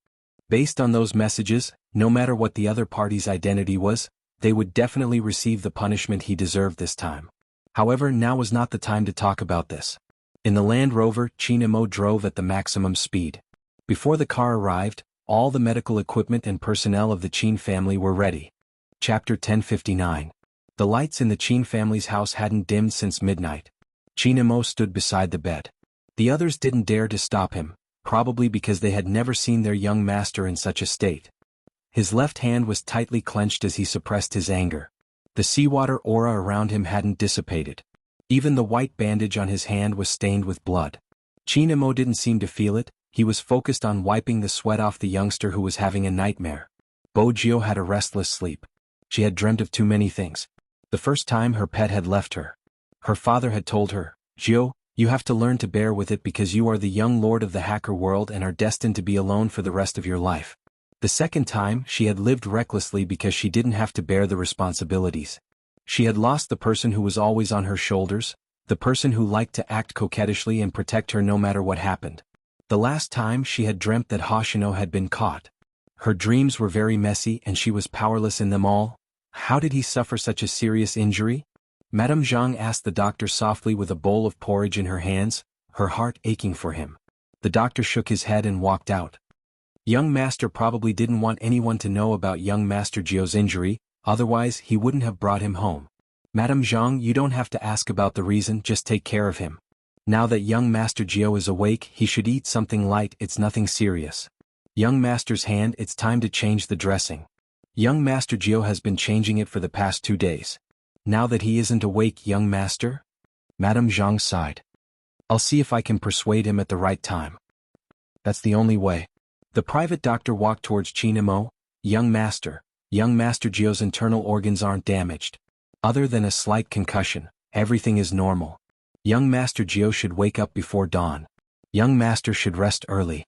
Based on those messages, no matter what the other party's identity was, they would definitely receive the punishment he deserved this time. However, now was not the time to talk about this. In the Land Rover, Chinamo drove at the maximum speed. Before the car arrived, all the medical equipment and personnel of the Qin family were ready. Chapter 1059. The lights in the Qin family's house hadn't dimmed since midnight. Chinamo stood beside the bed. The others didn't dare to stop him, probably because they had never seen their young master in such a state. His left hand was tightly clenched as he suppressed his anger. The seawater aura around him hadn't dissipated. Even the white bandage on his hand was stained with blood. Chinamo didn't seem to feel it, he was focused on wiping the sweat off the youngster who was having a nightmare. Bo Jio had a restless sleep. She had dreamt of too many things. The first time her pet had left her. Her father had told her, Jio, you have to learn to bear with it because you are the young lord of the hacker world and are destined to be alone for the rest of your life. The second time, she had lived recklessly because she didn't have to bear the responsibilities. She had lost the person who was always on her shoulders, the person who liked to act coquettishly and protect her no matter what happened. The last time she had dreamt that Hoshino had been caught. Her dreams were very messy and she was powerless in them all. How did he suffer such a serious injury? Madame Zhang asked the doctor softly with a bowl of porridge in her hands, her heart aching for him. The doctor shook his head and walked out. Young Master probably didn't want anyone to know about young Master Jio's injury, otherwise he wouldn't have brought him home. Madame Zhang, you don't have to ask about the reason, just take care of him. Now that young Master Jio is awake, he should eat something light, it's nothing serious. Young Master's hand, it's time to change the dressing. Young Master Jio has been changing it for the past 2 days. Now that he isn't awake, young Master? Madame Zhang sighed. I'll see if I can persuade him at the right time. That's the only way. The private doctor walked towards Chinamo. Young Master Jio's internal organs aren't damaged. Other than a slight concussion, everything is normal. Young Master Jio should wake up before dawn. Young Master should rest early.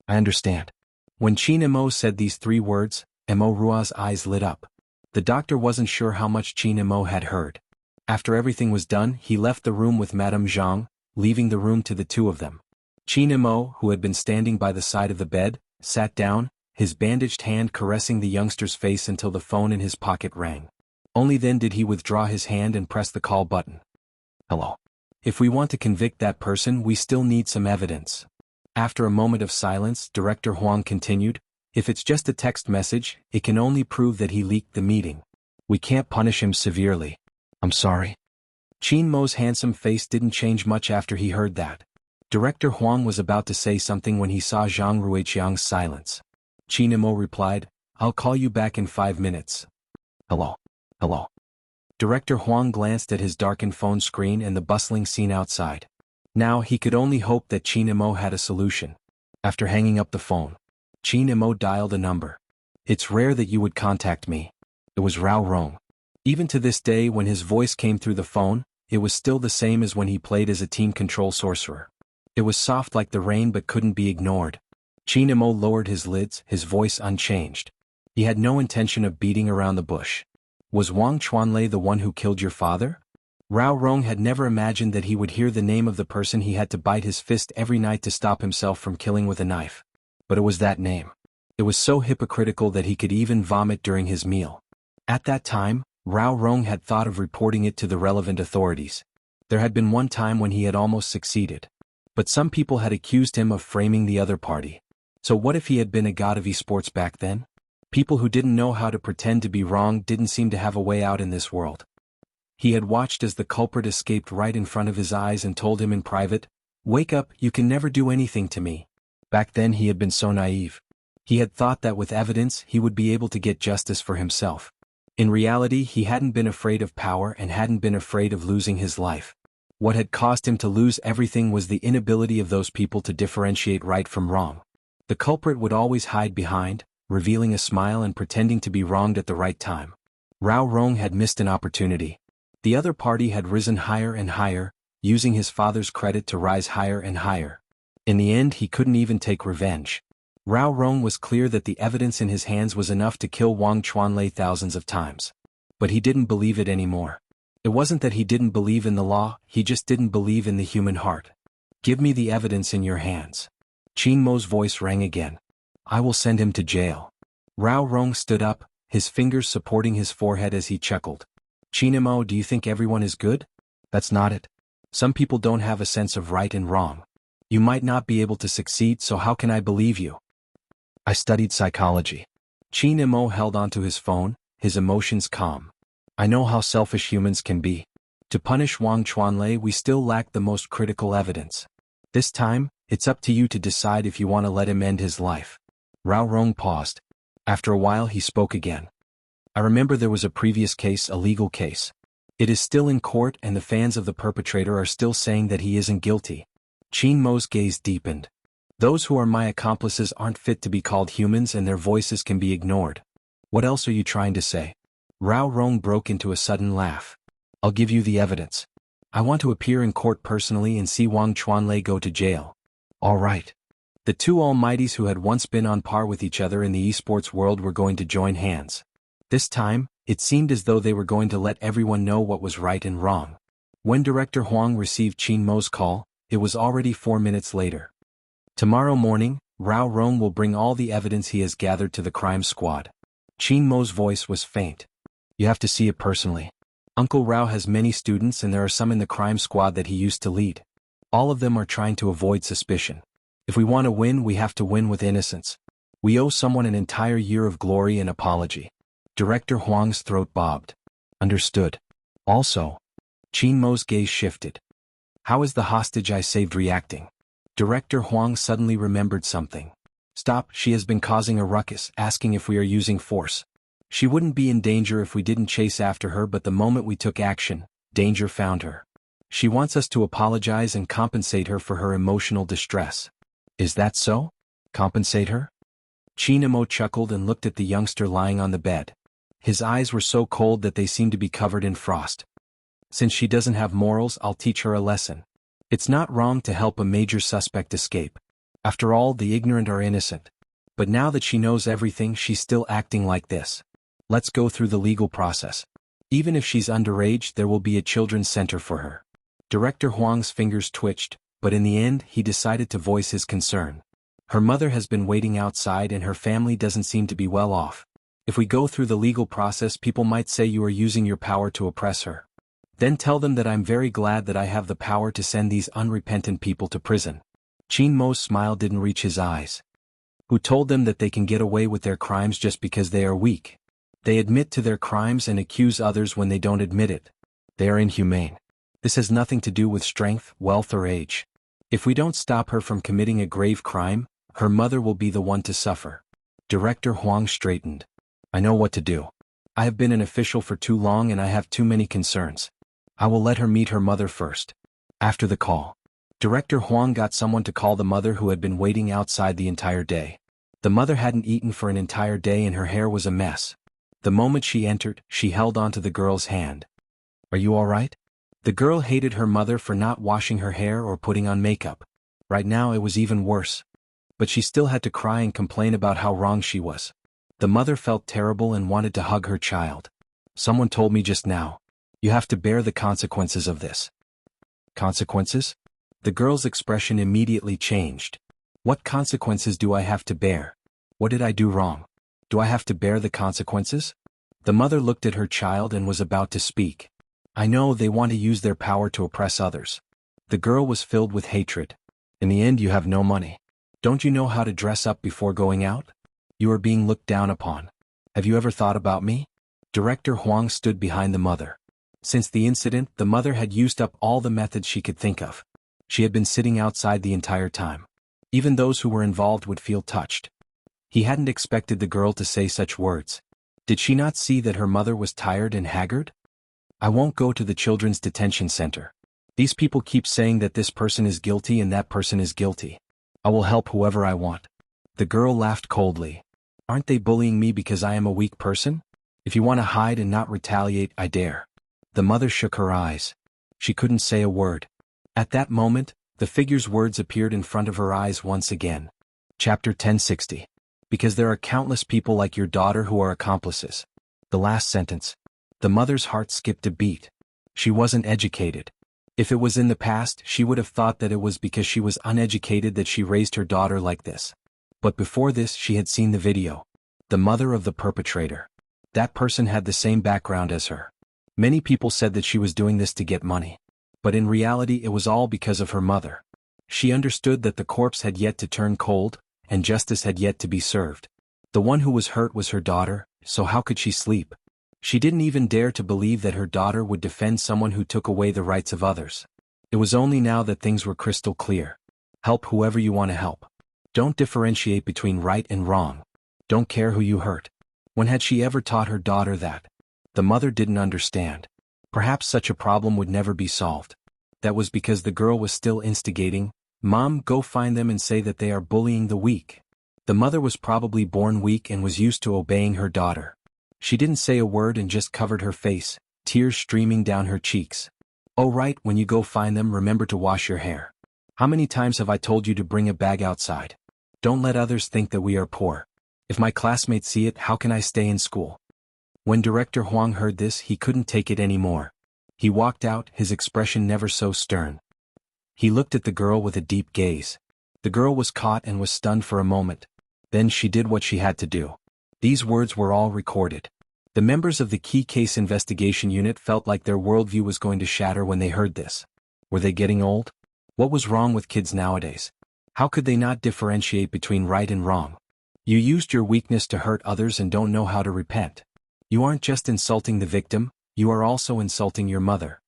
I understand. When Chinamo said these 3 words, Emo Rua's eyes lit up. The doctor wasn't sure how much Chinamo had heard. After everything was done, he left the room with Madame Zhang, leaving the room to the 2 of them. Chinamo, who had been standing by the side of the bed, sat down, his bandaged hand caressing the youngster's face until the phone in his pocket rang. Only then did he withdraw his hand and press the call button. Hello. If we want to convict that person, we still need some evidence. After a moment of silence, Director Huang continued, If it's just a text message, it can only prove that he leaked the meeting. We can't punish him severely. I'm sorry. Qin Mo's handsome face didn't change much after he heard that. Director Huang was about to say something when he saw Zhang Ruiqiang's silence. Qin Mo replied, I'll call you back in 5 minutes. Hello. Hello. Director Huang glanced at his darkened phone screen and the bustling scene outside. Now he could only hope that Qin Mo had a solution. After hanging up the phone, Qin Mo dialed a number. It's rare that you would contact me. It was Rao Rong. Even to this day when his voice came through the phone, it was still the same as when he played as a team control sorcerer. It was soft like the rain but couldn't be ignored. Qin Mo lowered his lids, his voice unchanged. He had no intention of beating around the bush. Was Wang Chuanlei the one who killed your father? Rao Rong had never imagined that he would hear the name of the person he had to bite his fist every night to stop himself from killing with a knife. But it was that name. It was so hypocritical that he could even vomit during his meal. At that time, Rao Rong had thought of reporting it to the relevant authorities. There had been one time when he had almost succeeded. But some people had accused him of framing the other party. So what if he had been a god of esports back then? People who didn't know how to pretend to be wrong didn't seem to have a way out in this world. He had watched as the culprit escaped right in front of his eyes and told him in private, Wake up, you can never do anything to me. Back then he had been so naive. He had thought that with evidence he would be able to get justice for himself. In reality he hadn't been afraid of power and hadn't been afraid of losing his life. What had caused him to lose everything was the inability of those people to differentiate right from wrong. The culprit would always hide behind, revealing a smile and pretending to be wronged at the right time. Rao Rong had missed an opportunity. The other party had risen higher and higher, using his father's credit to rise higher and higher. In the end he couldn't even take revenge. Rao Rong was clear that the evidence in his hands was enough to kill Wang Chuanlei thousands of times. But he didn't believe it anymore. It wasn't that he didn't believe in the law, he just didn't believe in the human heart. Give me the evidence in your hands. Qin Mo's voice rang again. I will send him to jail. Rao Rong stood up, his fingers supporting his forehead as he chuckled. Qin Mo, do you think everyone is good? That's not it. Some people don't have a sense of right and wrong. You might not be able to succeed, so how can I believe you? I studied psychology. Qin Mo held onto his phone, his emotions calm. I know how selfish humans can be. To punish Wang Chuanlei we still lack the most critical evidence. This time, it's up to you to decide if you want to let him end his life. Rao Rong paused. After a while he spoke again. I remember there was a previous case, a legal case. It is still in court and the fans of the perpetrator are still saying that he isn't guilty. Qin Mo's gaze deepened. Those who are my accomplices aren't fit to be called humans and their voices can be ignored. What else are you trying to say? Rao Rong broke into a sudden laugh. I'll give you the evidence. I want to appear in court personally and see Wang Chuanlei go to jail. All right. The two almighties who had once been on par with each other in the esports world were going to join hands. This time, it seemed as though they were going to let everyone know what was right and wrong. When Director Huang received Qin Mo's call, it was already 4 minutes later. Tomorrow morning, Rao Rong will bring all the evidence he has gathered to the crime squad. Qin Mo's voice was faint. You have to see it personally. Uncle Rao has many students and there are some in the crime squad that he used to lead. All of them are trying to avoid suspicion. If we want to win, we have to win with innocence. We owe someone an entire year of glory and apology. Director Huang's throat bobbed. Understood. Also, Qin Mo's gaze shifted. How is the hostage I saved reacting? Director Huang suddenly remembered something. Stop, she has been causing a ruckus, asking if we are using force. She wouldn't be in danger if we didn't chase after her, but the moment we took action, danger found her. She wants us to apologize and compensate her for her emotional distress. Is that so? Compensate her? Qin Mo chuckled and looked at the youngster lying on the bed. His eyes were so cold that they seemed to be covered in frost. Since she doesn't have morals, I'll teach her a lesson. It's not wrong to help a major suspect escape. After all, the ignorant are innocent. But now that she knows everything, she's still acting like this. Let's go through the legal process. Even if she's underage, there will be a children's center for her. Director Huang's fingers twitched, but in the end, he decided to voice his concern. Her mother has been waiting outside and her family doesn't seem to be well off. If we go through the legal process, people might say you are using your power to oppress her. Then tell them that I'm very glad that I have the power to send these unrepentant people to prison. Qin Mo's smile didn't reach his eyes. who told them that they can get away with their crimes just because they are weak. They admit to their crimes and accuse others when they don't admit it. They are inhumane. This has nothing to do with strength, wealth or age. If we don't stop her from committing a grave crime, her mother will be the one to suffer. Director Huang straightened. I know what to do. I have been an official for too long and I have too many concerns. I will let her meet her mother first. After the call, Director Huang got someone to call the mother who had been waiting outside the entire day. The mother hadn't eaten for an entire day and her hair was a mess. The moment she entered, she held onto the girl's hand. Are you all right? The girl hated her mother for not washing her hair or putting on makeup. Right now it was even worse. But she still had to cry and complain about how wrong she was. The mother felt terrible and wanted to hug her child. Someone told me just now. You have to bear the consequences of this. Consequences? The girl's expression immediately changed. What consequences do I have to bear? What did I do wrong? Do I have to bear the consequences? The mother looked at her child and was about to speak. I know they want to use their power to oppress others. The girl was filled with hatred. In the end you have no money. Don't you know how to dress up before going out? You are being looked down upon. Have you ever thought about me? Director Huang stood behind the mother. Since the incident, the mother had used up all the methods she could think of. She had been sitting outside the entire time. Even those who were involved would feel touched. He hadn't expected the girl to say such words. Did she not see that her mother was tired and haggard? I won't go to the children's detention center. These people keep saying that this person is guilty and that person is guilty. I will help whoever I want. The girl laughed coldly. Aren't they bullying me because I am a weak person? If you want to hide and not retaliate, I dare. The mother shook her eyes. She couldn't say a word. At that moment, the figure's words appeared in front of her eyes once again. Chapter 1060. Because there are countless people like your daughter who are accomplices. The last sentence. The mother's heart skipped a beat. She wasn't educated. If it was in the past, she would have thought that it was because she was uneducated that she raised her daughter like this. But before this, she had seen the video. The mother of the perpetrator. That person had the same background as her. Many people said that she was doing this to get money. But in reality it was all because of her mother. She understood that the corpse had yet to turn cold, and justice had yet to be served. The one who was hurt was her daughter, so how could she sleep? She didn't even dare to believe that her daughter would defend someone who took away the rights of others. It was only now that things were crystal clear. Help whoever you want to help. Don't differentiate between right and wrong. Don't care who you hurt. When had she ever taught her daughter that? The mother didn't understand. Perhaps such a problem would never be solved. That was because the girl was still instigating. Mom, go find them and say that they are bullying the weak. The mother was probably born weak and was used to obeying her daughter. She didn't say a word and just covered her face, tears streaming down her cheeks. Oh right, when you go find them, remember to wash your hair. How many times have I told you to bring a bag outside? Don't let others think that we are poor. If my classmates see it, how can I stay in school? When Director Huang heard this, he couldn't take it anymore. He walked out, his expression never so stern. He looked at the girl with a deep gaze. The girl was caught and was stunned for a moment. Then she did what she had to do. These words were all recorded. The members of the Key Case Investigation Unit felt like their worldview was going to shatter when they heard this. Were they getting old? What was wrong with kids nowadays? How could they not differentiate between right and wrong? You used your weakness to hurt others and don't know how to repent. You aren't just insulting the victim, you are also insulting your mother.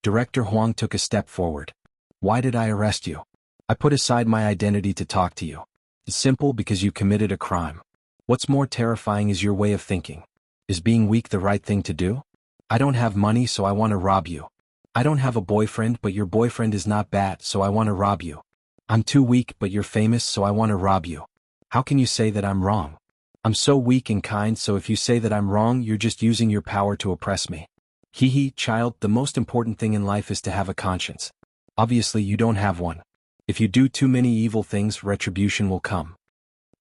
Director Huang took a step forward. Why did I arrest you? I put aside my identity to talk to you. It's simple, because you committed a crime. What's more terrifying is your way of thinking. Is being weak the right thing to do? I don't have money, so I want to rob you. I don't have a boyfriend, but your boyfriend is not bad, so I want to rob you. I'm too weak, but you're famous, so I want to rob you. How can you say that I'm wrong? I'm so weak and kind, so if you say that I'm wrong, you're just using your power to oppress me. Hee, child, the most important thing in life is to have a conscience. Obviously you don't have one. If you do too many evil things, retribution will come.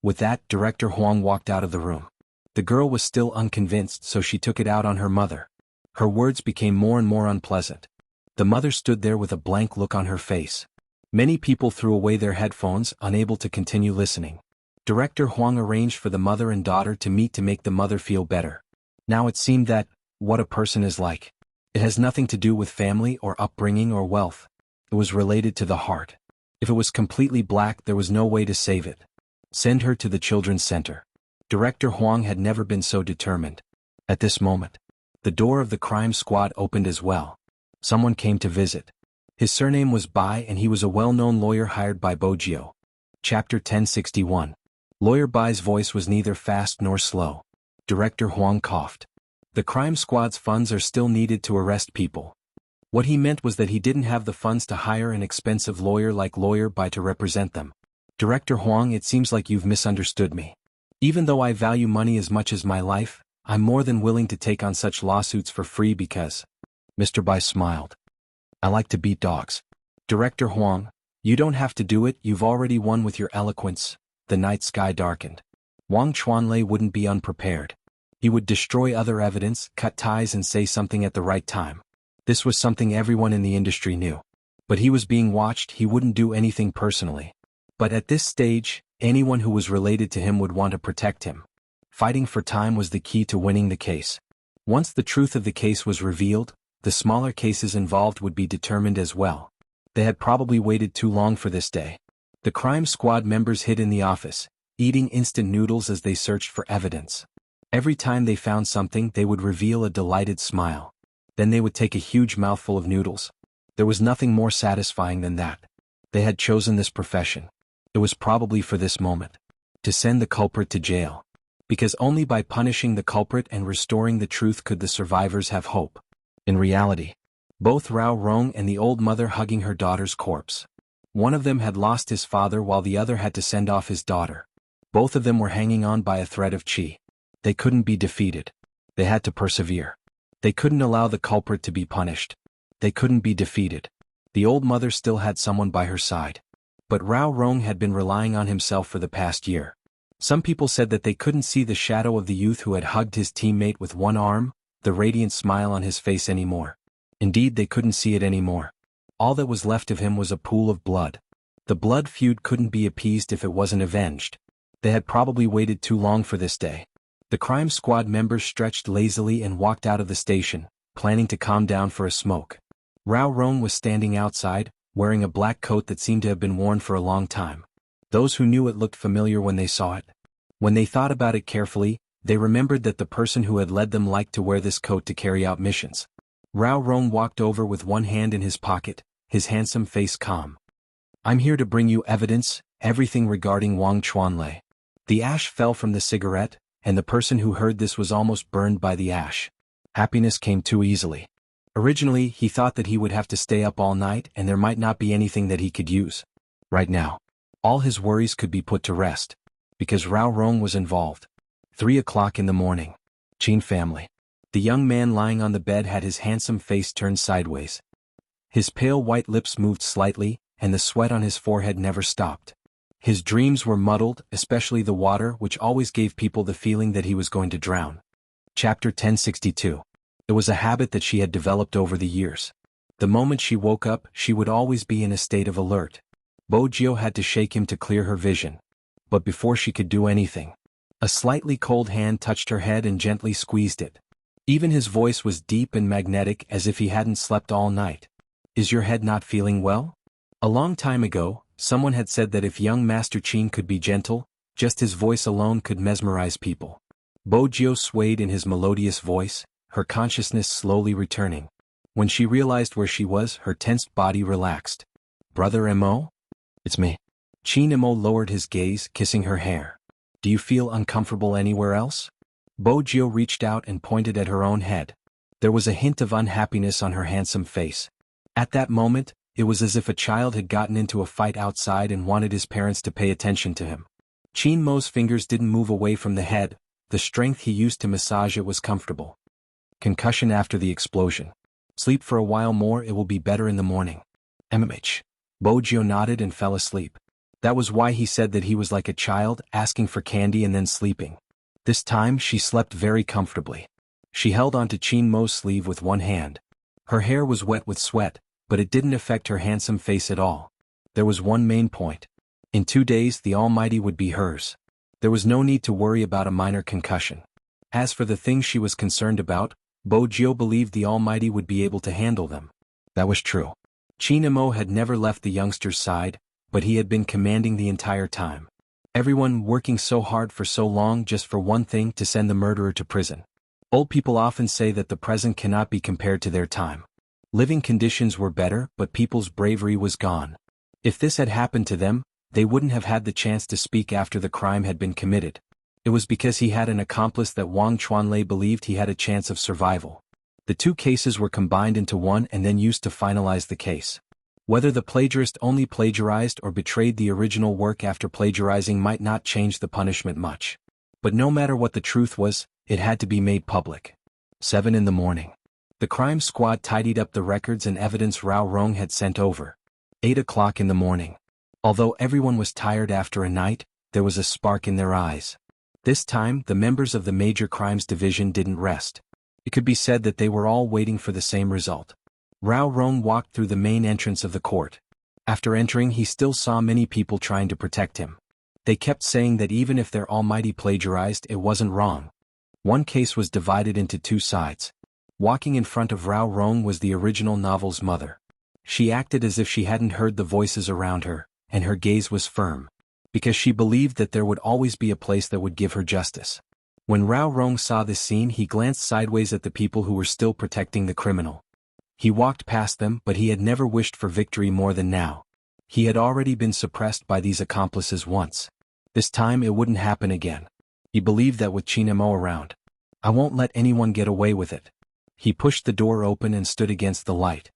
With that, Director Huang walked out of the room. The girl was still unconvinced, so she took it out on her mother. Her words became more and more unpleasant. The mother stood there with a blank look on her face. Many people threw away their headphones, unable to continue listening. Director Huang arranged for the mother and daughter to meet to make the mother feel better. Now it seemed that, what a person is like. It has nothing to do with family or upbringing or wealth. It was related to the heart. If it was completely black, there was no way to save it. Send her to the children's center. Director Huang had never been so determined. At this moment, the door of the crime squad opened as well. Someone came to visit. His surname was Bai and he was a well-known lawyer hired by Bojio. Chapter 1061. Lawyer Bai's voice was neither fast nor slow. Director Huang coughed. The crime squad's funds are still needed to arrest people. What he meant was that he didn't have the funds to hire an expensive lawyer like Lawyer Bai to represent them. Director Huang, it seems like you've misunderstood me. Even though I value money as much as my life, I'm more than willing to take on such lawsuits for free because... Mr. Bai smiled. I like to beat dogs. Director Huang, you don't have to do it, you've already won with your eloquence. The night sky darkened. Wang Chuanlei wouldn't be unprepared. He would destroy other evidence, cut ties and say something at the right time. This was something everyone in the industry knew. But he was being watched, he wouldn't do anything personally. But at this stage, anyone who was related to him would want to protect him. Fighting for time was the key to winning the case. Once the truth of the case was revealed, the smaller cases involved would be determined as well. They had probably waited too long for this day. The crime squad members hid in the office, eating instant noodles as they searched for evidence. Every time they found something, they would reveal a delighted smile. Then they would take a huge mouthful of noodles. There was nothing more satisfying than that. They had chosen this profession. It was probably for this moment. To send the culprit to jail. Because only by punishing the culprit and restoring the truth could the survivors have hope. In reality, both Rao Rong and the old mother hugging her daughter's corpse. One of them had lost his father while the other had to send off his daughter. Both of them were hanging on by a thread of qi. They couldn't be defeated. They had to persevere. They couldn't allow the culprit to be punished. They couldn't be defeated. The old mother still had someone by her side. But Rao Rong had been relying on himself for the past year. Some people said that they couldn't see the shadow of the youth who had hugged his teammate with one arm, the radiant smile on his face anymore. Indeed, they couldn't see it anymore. All that was left of him was a pool of blood. The blood feud couldn't be appeased if it wasn't avenged. They had probably waited too long for this day. The crime squad members stretched lazily and walked out of the station, planning to calm down for a smoke. Rao Rong was standing outside, wearing a black coat that seemed to have been worn for a long time. Those who knew it looked familiar when they saw it. When they thought about it carefully, they remembered that the person who had led them liked to wear this coat to carry out missions. Rao Rong walked over with one hand in his pocket, his handsome face calm. I'm here to bring you evidence, everything regarding Wang Chuanlei. The ash fell from the cigarette, and the person who heard this was almost burned by the ash. Happiness came too easily. Originally, he thought that he would have to stay up all night and there might not be anything that he could use. Right now, all his worries could be put to rest. Because Rao Rong was involved. 3 o'clock in the morning. Qin family. The young man lying on the bed had his handsome face turned sideways. His pale white lips moved slightly, and the sweat on his forehead never stopped. His dreams were muddled, especially the water, which always gave people the feeling that he was going to drown. Chapter 1062. It was a habit that she had developed over the years. The moment she woke up, she would always be in a state of alert. Bojio had to shake him to clear her vision. But before she could do anything, a slightly cold hand touched her head and gently squeezed it. Even his voice was deep and magnetic as if he hadn't slept all night. Is your head not feeling well? A long time ago, someone had said that if young Master Qin could be gentle, just his voice alone could mesmerize people. Bojio swayed in his melodious voice, her consciousness slowly returning. When she realized where she was, her tensed body relaxed. Brother Mo? It's me. Qin Mo lowered his gaze, kissing her hair. Do you feel uncomfortable anywhere else? Bojio reached out and pointed at her own head. There was a hint of unhappiness on her handsome face. At that moment, it was as if a child had gotten into a fight outside and wanted his parents to pay attention to him. Qin Mo's fingers didn't move away from the head. The strength he used to massage it was comfortable. Concussion after the explosion. Sleep for a while more, it will be better in the morning. MMH. Bojio nodded and fell asleep. That was why he said that he was like a child, asking for candy and then sleeping. This time she slept very comfortably. She held onto Qin Mo's sleeve with one hand. Her hair was wet with sweat, but it didn't affect her handsome face at all. There was one main point. In 2 days the Almighty would be hers. There was no need to worry about a minor concussion. As for the things she was concerned about, Bojio believed the Almighty would be able to handle them. That was true. Qin Mo had never left the youngster's side, but he had been commanding the entire time. Everyone working so hard for so long just for one thing, to send the murderer to prison. Old people often say that the present cannot be compared to their time. Living conditions were better, but people's bravery was gone. If this had happened to them, they wouldn't have had the chance to speak after the crime had been committed. It was because he had an accomplice that Wang Chuanlei believed he had a chance of survival. The two cases were combined into one and then used to finalize the case. Whether the plagiarist only plagiarized or betrayed the original work after plagiarizing might not change the punishment much. But no matter what the truth was, it had to be made public. 7 in the morning. The crime squad tidied up the records and evidence Rao Rong had sent over. 8 o'clock in the morning. Although everyone was tired after a night, there was a spark in their eyes. This time, the members of the Major Crimes Division didn't rest. It could be said that they were all waiting for the same result. Rao Rong walked through the main entrance of the court. After entering, he still saw many people trying to protect him. They kept saying that even if their almighty plagiarized, it wasn't wrong. One case was divided into two sides. Walking in front of Rao Rong was the original novel's mother. She acted as if she hadn't heard the voices around her, and her gaze was firm, because she believed that there would always be a place that would give her justice. When Rao Rong saw this scene, he glanced sideways at the people who were still protecting the criminal. He walked past them, but he had never wished for victory more than now. He had already been suppressed by these accomplices once. This time it wouldn't happen again. He believed that with Chinemo around, I won't let anyone get away with it. He pushed the door open and stood against the light.